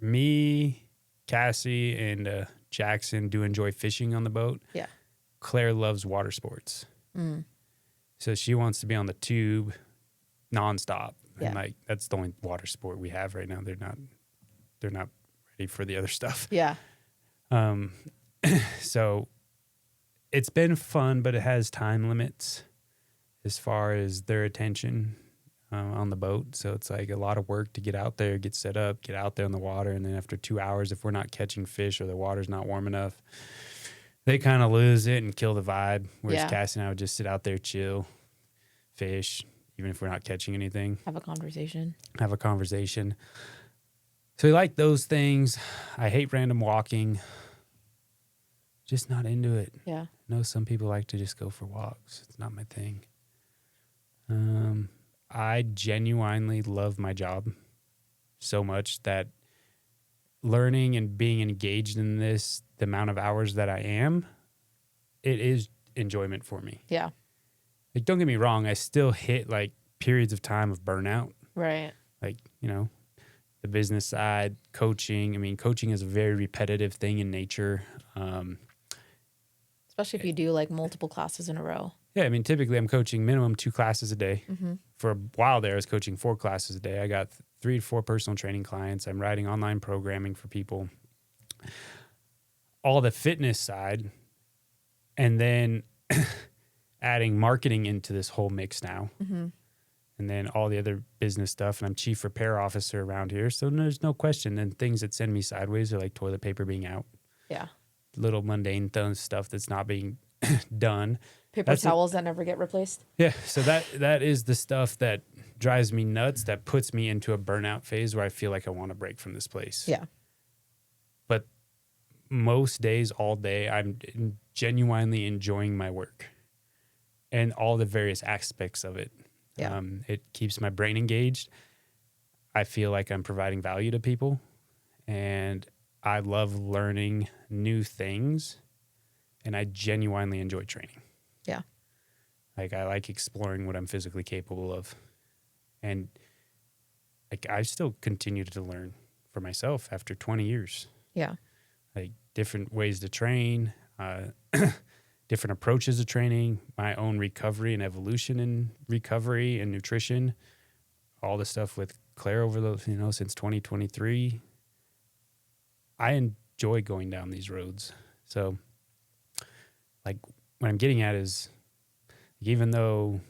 S1: Me, Cassie, and Jackson do enjoy fishing on the boat.
S2: Yeah.
S1: Claire loves water sports. So she wants to be on the tube nonstop.
S2: Yeah.
S1: And like, that's the only water sport we have right now. They're not ready for the other stuff.
S2: Yeah.
S1: So it's been fun, but it has time limits as far as their attention on the boat. So it's like a lot of work to get out there, get set up, get out there in the water. And then after 2 hours, if we're not catching fish or the water's not warm enough, they kind of lose it and kill the vibe. Whereas Cassie and I would just sit out there, chill, fish, even if we're not catching anything.
S2: Have a conversation.
S1: So we like those things. I hate random walking. Just not into it.
S2: Yeah.
S1: I know some people like to just go for walks. It's not my thing. I genuinely love my job so much that learning and being engaged in this, the amount of hours that I am, it is enjoyment for me.
S2: Yeah.
S1: Like, don't get me wrong, I still hit like periods of time of burnout.
S2: Right.
S1: Like, you know, the business side, coaching. I mean, coaching is a very repetitive thing in nature.
S2: Especially if you do like multiple classes in a row.
S1: Yeah, I mean, typically I'm coaching minimum 2 classes a day. For a while there, I was coaching 4 classes a day. I got 3 to 4 personal training clients. I'm writing online programming for people. All the fitness side, and then adding marketing into this whole mix now. And then all the other business stuff. And I'm chief repair officer around here. So there's no question. And things that send me sideways are like toilet paper being out.
S2: Yeah.
S1: Little mundane stuff that's not being done.
S2: Paper towels that never get replaced.
S1: Yeah. So that is the stuff that drives me nuts, that puts me into a burnout phase where I feel like I want to break from this place.
S2: Yeah.
S1: But most days, all day, I'm genuinely enjoying my work and all the various aspects of it.
S2: Yeah.
S1: It keeps my brain engaged. I feel like I'm providing value to people, and I love learning new things, and I genuinely enjoy training.
S2: Yeah.
S1: Like, I like exploring what I'm physically capable of. And like, I still continue to learn for myself after 20 years.
S2: Yeah.
S1: Like, different ways to train, different approaches to training, my own recovery and evolution in recovery and nutrition, all the stuff with Claire over the, since 2023. I enjoy going down these roads. So, like, what I'm getting at is, even though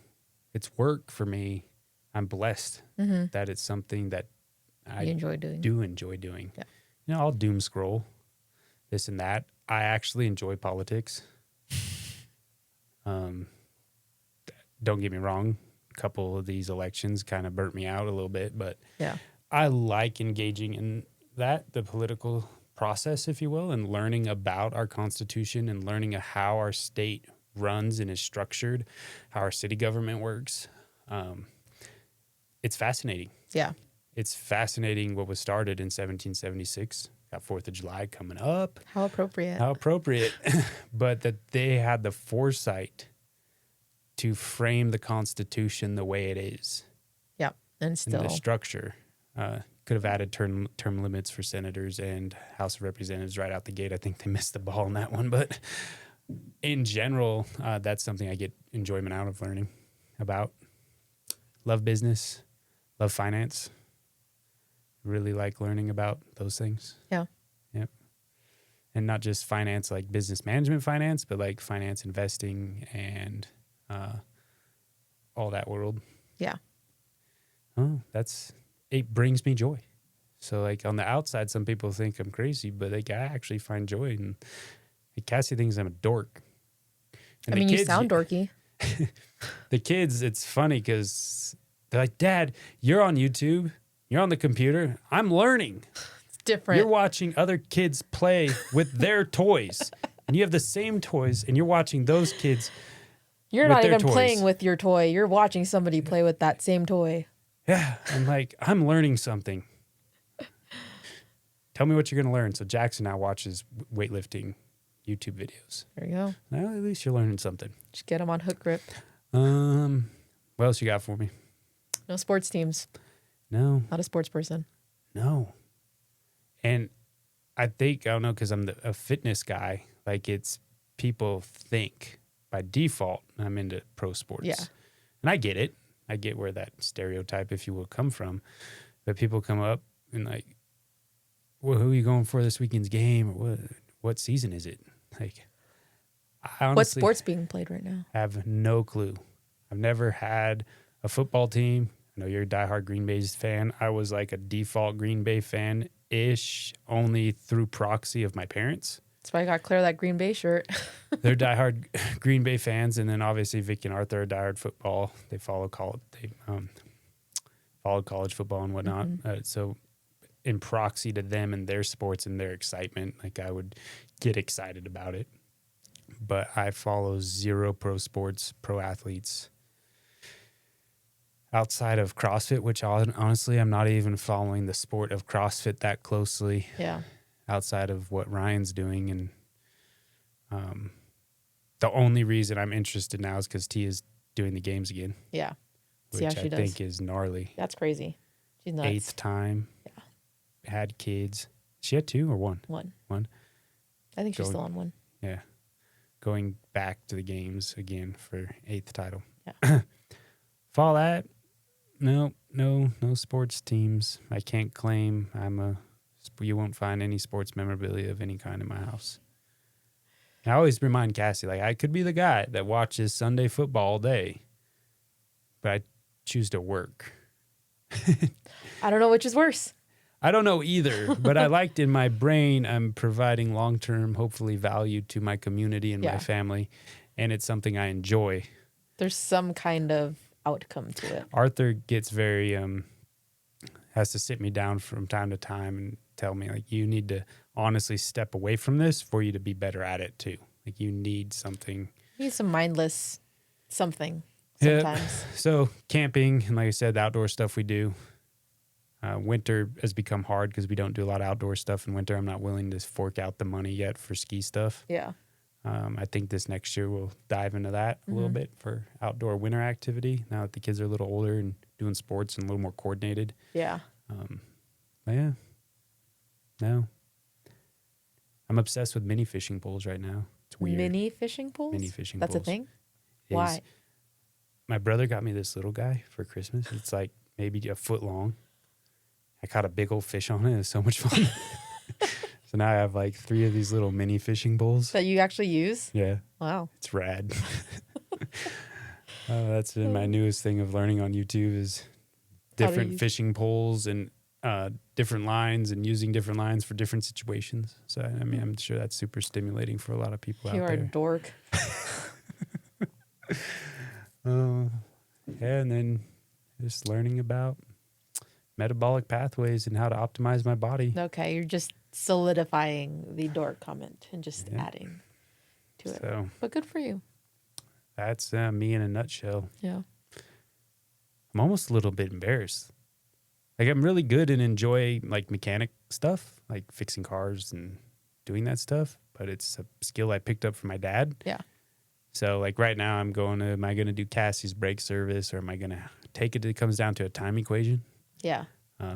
S1: it's work for me, I'm blessed that it's something that I do enjoy doing.
S2: Yeah.
S1: I'll doom scroll this and that. I actually enjoy politics. Don't get me wrong. A couple of these elections kind of burnt me out a little bit, but I like engaging in that, the political process, if you will, and learning about our Constitution and learning how our state runs and is structured, how our city government works. It's fascinating.
S2: Yeah.
S1: It's fascinating what was started in 1776. Got 4th of July coming up.
S2: How appropriate.
S1: But that they had the foresight to frame the Constitution the way it is.
S2: Yeah. And still.
S1: And the structure. Could have added term limits for senators and House of Representatives right out the gate. I think they missed the ball on that one. But in general, that's something I get enjoyment out of learning about. Love business. Love finance. Really like learning about those things.
S2: Yeah.
S1: Yep. and not just finance, like business management finance, but like finance investing and all that world.
S2: Yeah.
S1: Oh, it brings me joy. So like on the outside, some people think I'm crazy, but like I actually find joy. And like, Cassie thinks I'm a dork. And
S2: I mean, you sound dorky.
S1: The kids, it's funny because they're like, Dad, you're on YouTube. You're on the computer. I'm learning.
S2: It's different.
S1: You're watching other kids play with their toys. And you have the same toys, and you're watching those kids.
S2: You're not even playing with your toy. You're watching somebody play with that same toy.
S1: Yeah. I'm like, I'm learning something. Tell me what you're going to learn. So Jackson now watches weightlifting YouTube videos.
S2: There you go.
S1: Well, at least you're learning something.
S2: Just get them on hook grip.
S1: What else you got for me?
S2: No sports teams.
S1: No.
S2: Not a sports person.
S1: No. And I don't know, because I'm a fitness guy. Like it's people think by default I'm into pro sports.
S2: Yeah.
S1: And I get it. I get where that stereotype, if you will, come from. But people come up and like, well, who are you going for this weekend's game? Or what season is it? Like, I honestly,
S2: what sport's being played right now?
S1: have no clue. I've never had a football team. I know you're a diehard Green Bay fan. I was like a default Green Bay fan-ish, only through proxy of my parents.
S2: That's why I got clear that Green Bay shirt.
S1: They're diehard Green Bay fans, and then obviously Vicky and Arthur are diehard football. They follow college. They followed college football and whatnot.
S2: Mm-hmm.
S1: So in proxy to them and their sports and their excitement, like I would get excited about it. But I follow zero pro sports, pro athletes outside of CrossFit, which honestly, I'm not even following the sport of CrossFit that closely.
S2: Yeah.
S1: Outside of what Ryan's doing. And the only reason I'm interested now is because Tia's doing the games again.
S2: Yeah.
S1: Which I think is gnarly.
S2: That's crazy. She's nuts.
S1: 8th time.
S2: Yeah.
S1: Had kids. She had 2 or 1? One.
S2: I think she's still on 1.
S1: Yeah. Going back to the games again for 8th title.
S2: Yeah.
S1: Fall that. No sports teams. I can't claim you won't find any sports memorabilia of any kind in my house. And I always remind Cassie, like, I could be the guy that watches Sunday football all day, but I choose to work.
S2: I don't know which is worse.
S1: I don't know either, but I liked in my brain, I'm providing long-term, hopefully, value to my community and my family, and it's something I enjoy.
S2: There's some kind of outcome to it.
S1: Arthur gets very, has to sit me down from time to time and tell me, like, you need to honestly step away from this for you to be better at it too. Like, you need something.
S2: You need some mindless something sometimes.
S1: Yeah. So camping, and like I said, the outdoor stuff we do. Winter has become hard because we don't do a lot of outdoor stuff in winter. I'm not willing to fork out the money yet for ski stuff.
S2: Yeah.
S1: I think this next year we'll dive into that a little bit for outdoor winter activity. Now that the kids are a little older and doing sports and a little more coordinated.
S2: Yeah.
S1: But yeah. No. I'm obsessed with mini fishing poles right now. It's weird.
S2: Mini fishing poles?
S1: Mini fishing
S2: That's
S1: poles.
S2: a thing? Why?
S1: My brother got me this little guy for Christmas. It's like maybe a foot long. I caught a big old fish on it. It was so much fun. So now I have like 3 of these little mini fishing bowls.
S2: That you actually use?
S1: Yeah.
S2: Wow.
S1: It's rad. That's been my newest thing of learning on YouTube is different fishing poles and different lines and using different lines for different situations. So, I mean, I'm sure that's super stimulating for a lot of people out there.
S2: You are a dork.
S1: Yeah, and then just learning about metabolic pathways and how to optimize my body.
S2: Okay, you're just solidifying the dork comment and just adding to it.
S1: So,
S2: but good for you.
S1: That's me in a nutshell.
S2: Yeah.
S1: I'm almost a little bit embarrassed. Like, I'm really good and enjoy like mechanic stuff, like fixing cars and doing that stuff, but it's a skill I picked up from my dad.
S2: Yeah.
S1: So like right now am I going to do Cassie's brake service, or am I going to take it? It comes down to a time equation.
S2: Yeah.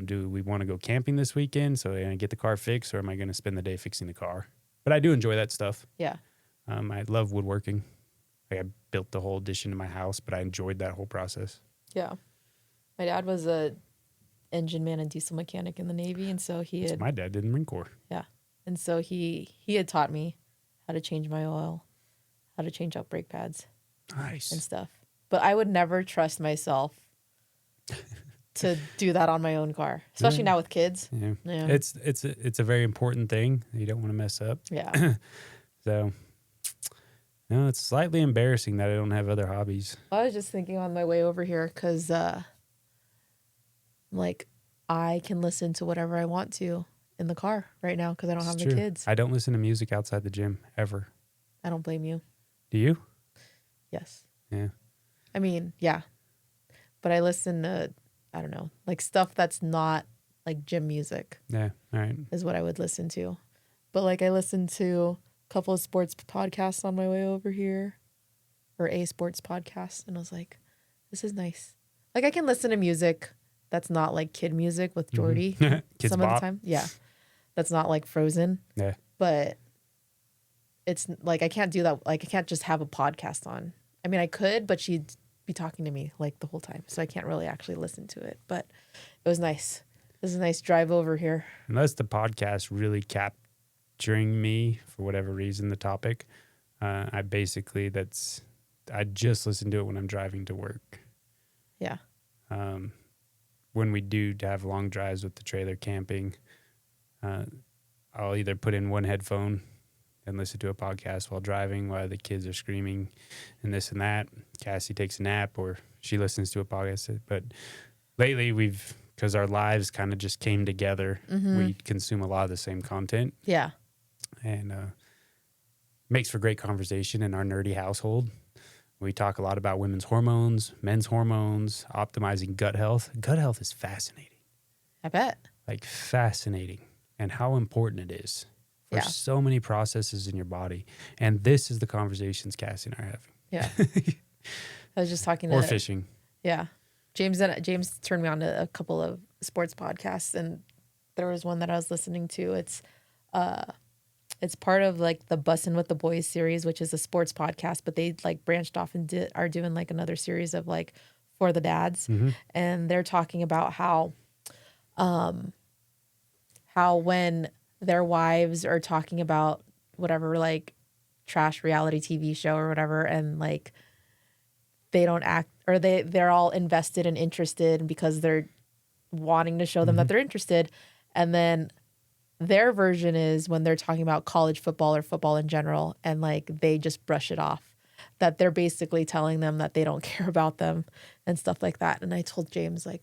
S1: Do we want to go camping this weekend? So I get the car fixed, or am I going to spend the day fixing the car? But I do enjoy that stuff.
S2: Yeah.
S1: I love woodworking. Like, I built the whole addition to my house, but I enjoyed that whole process.
S2: Yeah. My dad was a engine man and diesel mechanic in the Navy, and so he had...
S1: My dad did in the Marine Corps.
S2: Yeah. And so he had taught me how to change my oil, how to change out brake pads
S1: Nice.
S2: and stuff. But I would never trust myself to do that on my own car, especially now with kids.
S1: Yeah.
S2: Yeah.
S1: It's a very important thing. You don't want to mess up.
S2: Yeah.
S1: So, no, it's slightly embarrassing that I don't have other hobbies.
S2: I was just thinking on my way over here because, like, I can listen to whatever I want to in the car right now because I don't have the kids.
S1: I don't listen to music outside the gym ever.
S2: I don't blame you.
S1: Do you?
S2: Yes.
S1: Yeah.
S2: I mean, yeah. But I listen to, I don't know, like stuff that's not like gym music.
S1: Yeah. All right.
S2: Is what I would listen to. But like I listened to a couple of sports podcasts on my way over here, or a sports podcast, and I was like, this is nice. Like I can listen to music that's not like kid music with Jordy
S1: Kids
S2: some
S1: bop.
S2: of the time. Yeah. That's not like Frozen.
S1: Yeah.
S2: But it's like I can't do that. Like I can't just have a podcast on. I mean, I could, but she'd be talking to me like the whole time. So I can't really actually listen to it. But it was nice. This is a nice drive over here.
S1: Unless the podcast really capturing me for whatever reason, the topic, I just listen to it when I'm driving to work.
S2: Yeah.
S1: When we do have long drives with the trailer camping, I'll either put in one headphone and listen to a podcast while driving while the kids are screaming and this and that. Cassie takes a nap or she listens to a podcast. But lately because our lives kind of just came together, we consume a lot of the same content.
S2: Yeah.
S1: And makes for great conversation in our nerdy household. We talk a lot about women's hormones, men's hormones, optimizing gut health. Gut health is fascinating.
S2: I bet.
S1: Like fascinating, and how important it is for so many processes in your body. And this is the conversations Cassie and I are having.
S2: Yeah. I was just talking to...
S1: Or fishing.
S2: Yeah. James turned me on to a couple of sports podcasts, and there was one that I was listening to. It's part of like the Bussin' with the Boys series, which is a sports podcast, but they like branched off and are doing like another series of like for the dads. And they're talking about how when their wives are talking about whatever, like trash reality TV show or whatever, and like they don't act, or they're all invested and interested because they're wanting to show them that they're interested. And then their version is when they're talking about college football or football in general, and like they just brush it off, that they're basically telling them that they don't care about them and stuff like that. And I told James, like,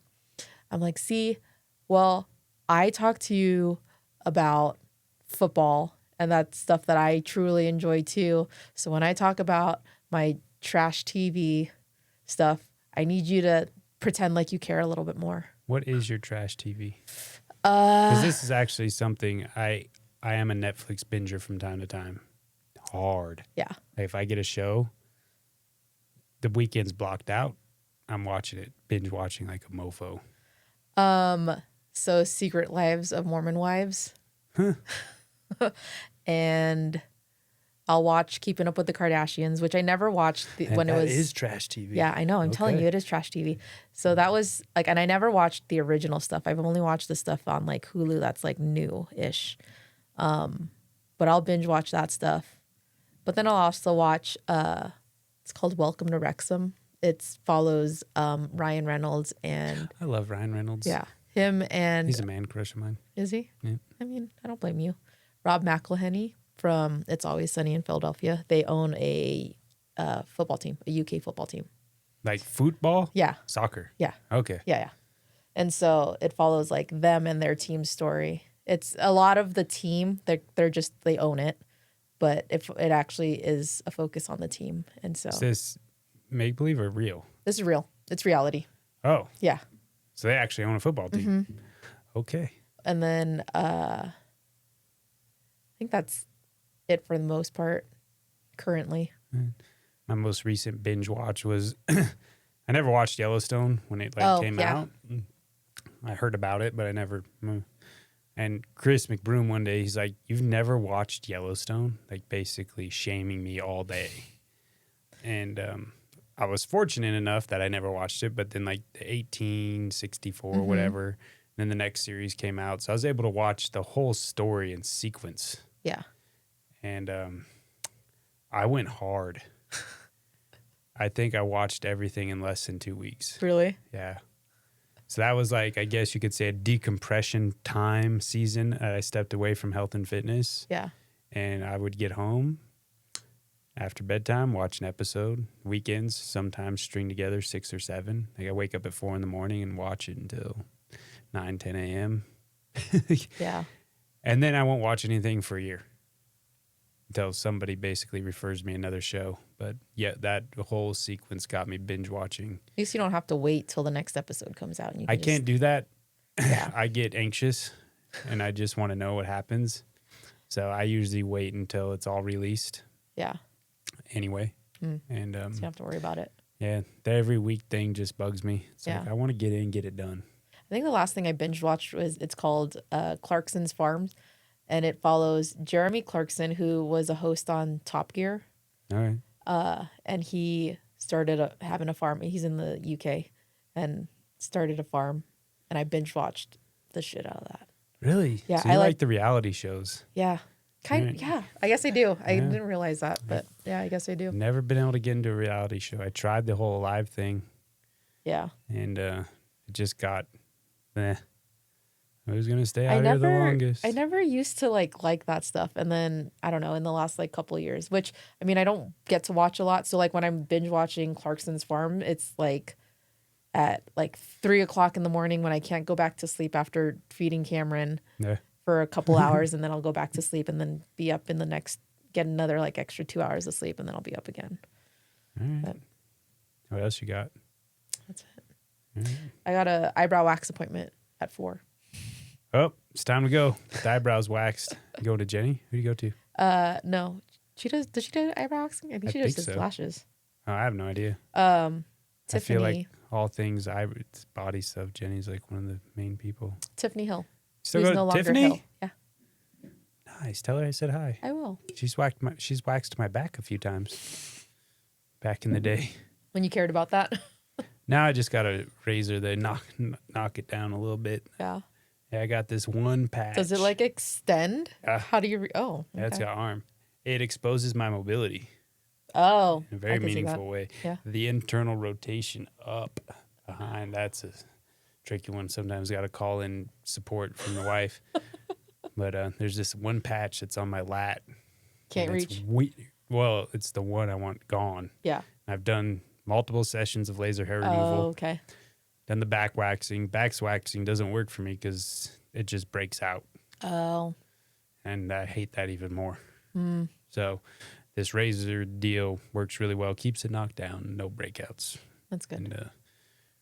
S2: I'm like, see, well, I talk to you about football and that's stuff that I truly enjoy too. So when I talk about my trash TV stuff, I need you to pretend like you care a little bit more.
S1: What is your trash TV? Because this is actually something I am a Netflix binger from time to time. Hard.
S2: Yeah.
S1: Like if I get a show, the weekend's blocked out, I'm watching it, binge watching like a mofo.
S2: So Secret Lives of Mormon Wives. And I'll watch Keeping Up with the Kardashians, which I never watched when it was...
S1: That is trash TV.
S2: Yeah, I know. I'm telling you, it is trash TV. So that was like, and I never watched the original stuff. I've only watched the stuff on like Hulu that's like new-ish. But I'll binge watch that stuff. But then I'll also watch, it's called Welcome to Wrexham. It follows Ryan Reynolds and...
S1: I love Ryan Reynolds.
S2: Yeah. Him and...
S1: He's a man crush of mine.
S2: Is he?
S1: Yeah.
S2: I mean, I don't blame you. Rob McElhenney from It's Always Sunny in Philadelphia. They own a football team, a UK football team.
S1: Like football?
S2: Yeah.
S1: Soccer?
S2: Yeah.
S1: Okay.
S2: Yeah. And so it follows like them and their team story. It's a lot of the team. They own it, but if it actually is a focus on the team. And so
S1: is this make believe or real?
S2: This is real. It's reality.
S1: Oh.
S2: Yeah.
S1: So they actually own a football team. Okay.
S2: And then I think that's it for the most part currently.
S1: My most recent binge watch was I never watched Yellowstone when it came out. I heard about it, but I never. And Chris McBroom one day, he's like, "You've never watched Yellowstone?" Like basically shaming me all day. And I was fortunate enough that I never watched it, but then like the 1864 or whatever, Then the next series came out. So I was able to watch the whole story in sequence.
S2: Yeah.
S1: And I went hard. I think I watched everything in less than 2 weeks.
S2: Really?
S1: Yeah. So that was like, I guess you could say, a decompression time season. I stepped away from health and fitness.
S2: Yeah.
S1: And I would get home after bedtime, watch an episode. Weekends, sometimes string together 6 or 7. Like I wake up at 4 in the morning and watch it until 9, 10 a.m.
S2: Yeah.
S1: And then I won't watch anything for a year until somebody basically refers me another show. But yeah, that whole sequence got me binge watching.
S2: At least you don't have to wait till the next episode comes out. And you
S1: I can't do that.
S2: Yeah.
S1: I get anxious and I just want to know what happens. So I usually wait until it's all released.
S2: Yeah.
S1: Anyway.
S2: And
S1: so
S2: you don't have to worry about it.
S1: Yeah, the every week thing just bugs me. It's like I want to get in, get it done.
S2: I think the last thing I binge watched it's called Clarkson's Farm, and it follows Jeremy Clarkson, who was a host on Top Gear.
S1: All right.
S2: And he started having a farm. He's in the UK and started a farm, and I binge watched the shit out of that.
S1: Really?
S2: Yeah,
S1: So you like the reality shows.
S2: Yeah. Yeah, I guess I do. I
S1: Yeah.
S2: didn't realize that, but yeah, I guess I do.
S1: Never been able to get into a reality show. I tried the whole live thing,
S2: Yeah.
S1: and it just got, Who's going to stay out here the longest?
S2: I never used to like that stuff. And then, I don't know, in the last like couple of years, which, I mean, I don't get to watch a lot. So like when I'm binge watching Clarkson's Farm, it's like at like 3 o'clock in the morning when I can't go back to sleep after feeding Cameron for a couple hours. And then I'll go back to sleep and then be up in the next, get another like extra 2 hours of sleep. And then I'll be up again.
S1: All right.
S2: But
S1: what else you got?
S2: that's it.
S1: All right.
S2: I got a eyebrow wax appointment at 4.
S1: Oh, it's time to go. The eyebrows waxed. You go to Jenny? Who do you go to?
S2: No. Does she do eyebrow waxing? I think she does lashes.
S1: Oh, I have no idea.
S2: Tiffany.
S1: I feel like all things body stuff, Jenny's like one of the main people.
S2: Tiffany Hill.
S1: Still
S2: Who's
S1: go
S2: no
S1: to
S2: longer
S1: Tiffany?
S2: Hill. Yeah.
S1: Nice. Tell her I said hi.
S2: I will.
S1: She's waxed my back a few times back in the day.
S2: When you cared about that.
S1: Now I just got a razor that knock it down a little bit.
S2: Yeah.
S1: Yeah, I got this one patch.
S2: Does it like extend? How do you? Okay.
S1: Yeah, it's got arm. It exposes my mobility
S2: Oh.
S1: in a very meaningful way.
S2: Yeah.
S1: The internal rotation up behind, that's a tricky one. Sometimes got to call in support from the wife. But there's this one patch that's on my lat.
S2: Can't reach.
S1: Well, it's the one I want gone.
S2: Yeah.
S1: I've done multiple sessions of laser hair removal.
S2: Oh, okay.
S1: Then the back waxing. Back waxing doesn't work for me because it just breaks out.
S2: Oh.
S1: And I hate that even more.
S2: Mm.
S1: So this razor deal works really well. Keeps it knocked down. No breakouts.
S2: That's good.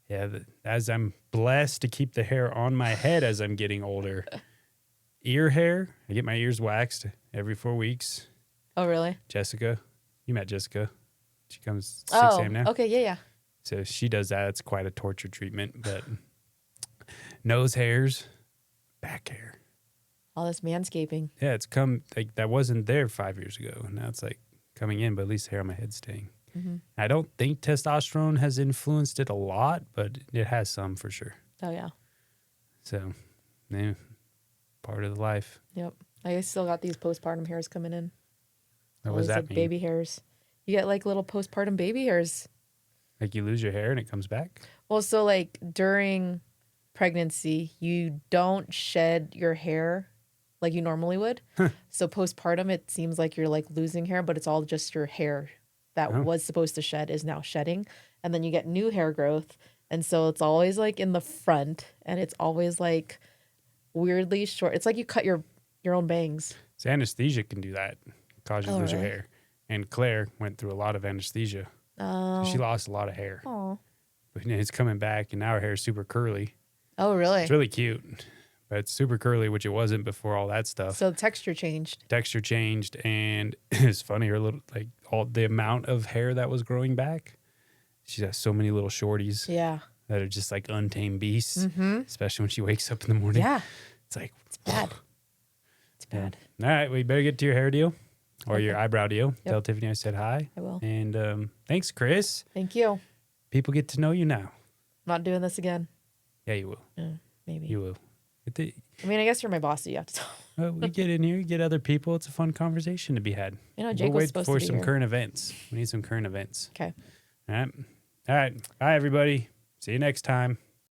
S1: And as I'm blessed to keep the hair on my head as I'm getting older. Ear hair. I get my ears waxed every 4 weeks.
S2: Oh, really?
S1: Jessica. You met Jessica. She comes 6 a.m. now.
S2: Okay. Yeah.
S1: So she does that. It's quite a torture treatment. But nose hairs, back hair.
S2: All this manscaping.
S1: Yeah, it's come, like, that wasn't there 5 years ago. And now it's like coming in, but at least the hair on my head's staying.
S2: Mm-hmm.
S1: I don't think testosterone has influenced it a lot, but it has some for sure.
S2: Oh, yeah.
S1: So, yeah, part of the life.
S2: Yep. I still got these postpartum hairs coming in.
S1: What does that
S2: like
S1: mean?
S2: Baby hairs. You get like little postpartum baby hairs.
S1: Like you lose your hair and it comes back?
S2: Well, so like during pregnancy, you don't shed your hair like you normally would. So postpartum, it seems like you're like losing hair, but it's all just your hair that was supposed to shed is now shedding. And then you get new hair growth. And so it's always like in the front and it's always like weirdly short. It's like you cut your own bangs.
S1: So anesthesia can do that, cause you to lose your
S2: really?
S1: hair. And Claire went through a lot of anesthesia.
S2: Oh.
S1: So she lost a lot of hair.
S2: Oh.
S1: But it's coming back and now her hair is super curly.
S2: Oh, really?
S1: It's really cute. But it's super curly, which it wasn't before all that stuff.
S2: So the texture changed.
S1: Texture changed, and it's funny, her little, like, all the amount of hair that was growing back. She has so many little shorties
S2: Yeah.
S1: that are just like untamed beasts,
S2: Mm-hmm.
S1: especially when she wakes up in the morning.
S2: Yeah.
S1: It's like,
S2: It's bad. It's bad.
S1: all right, we better get to your hair deal or your eyebrow deal.
S2: Yep.
S1: Tell Tiffany I said hi.
S2: I will.
S1: And thanks, Kris.
S2: Thank you. I'm
S1: People get to know you now.
S2: not doing this again.
S1: Yeah, you will.
S2: Maybe.
S1: You will.
S2: I mean, I guess you're my boss, so you have to tell.
S1: We get in here, you get other people. It's a fun conversation to be had.
S2: Jake was supposed to be
S1: for some
S2: here.
S1: current events. We need some current events.
S2: Okay.
S1: All right. Bye, everybody. See you next time.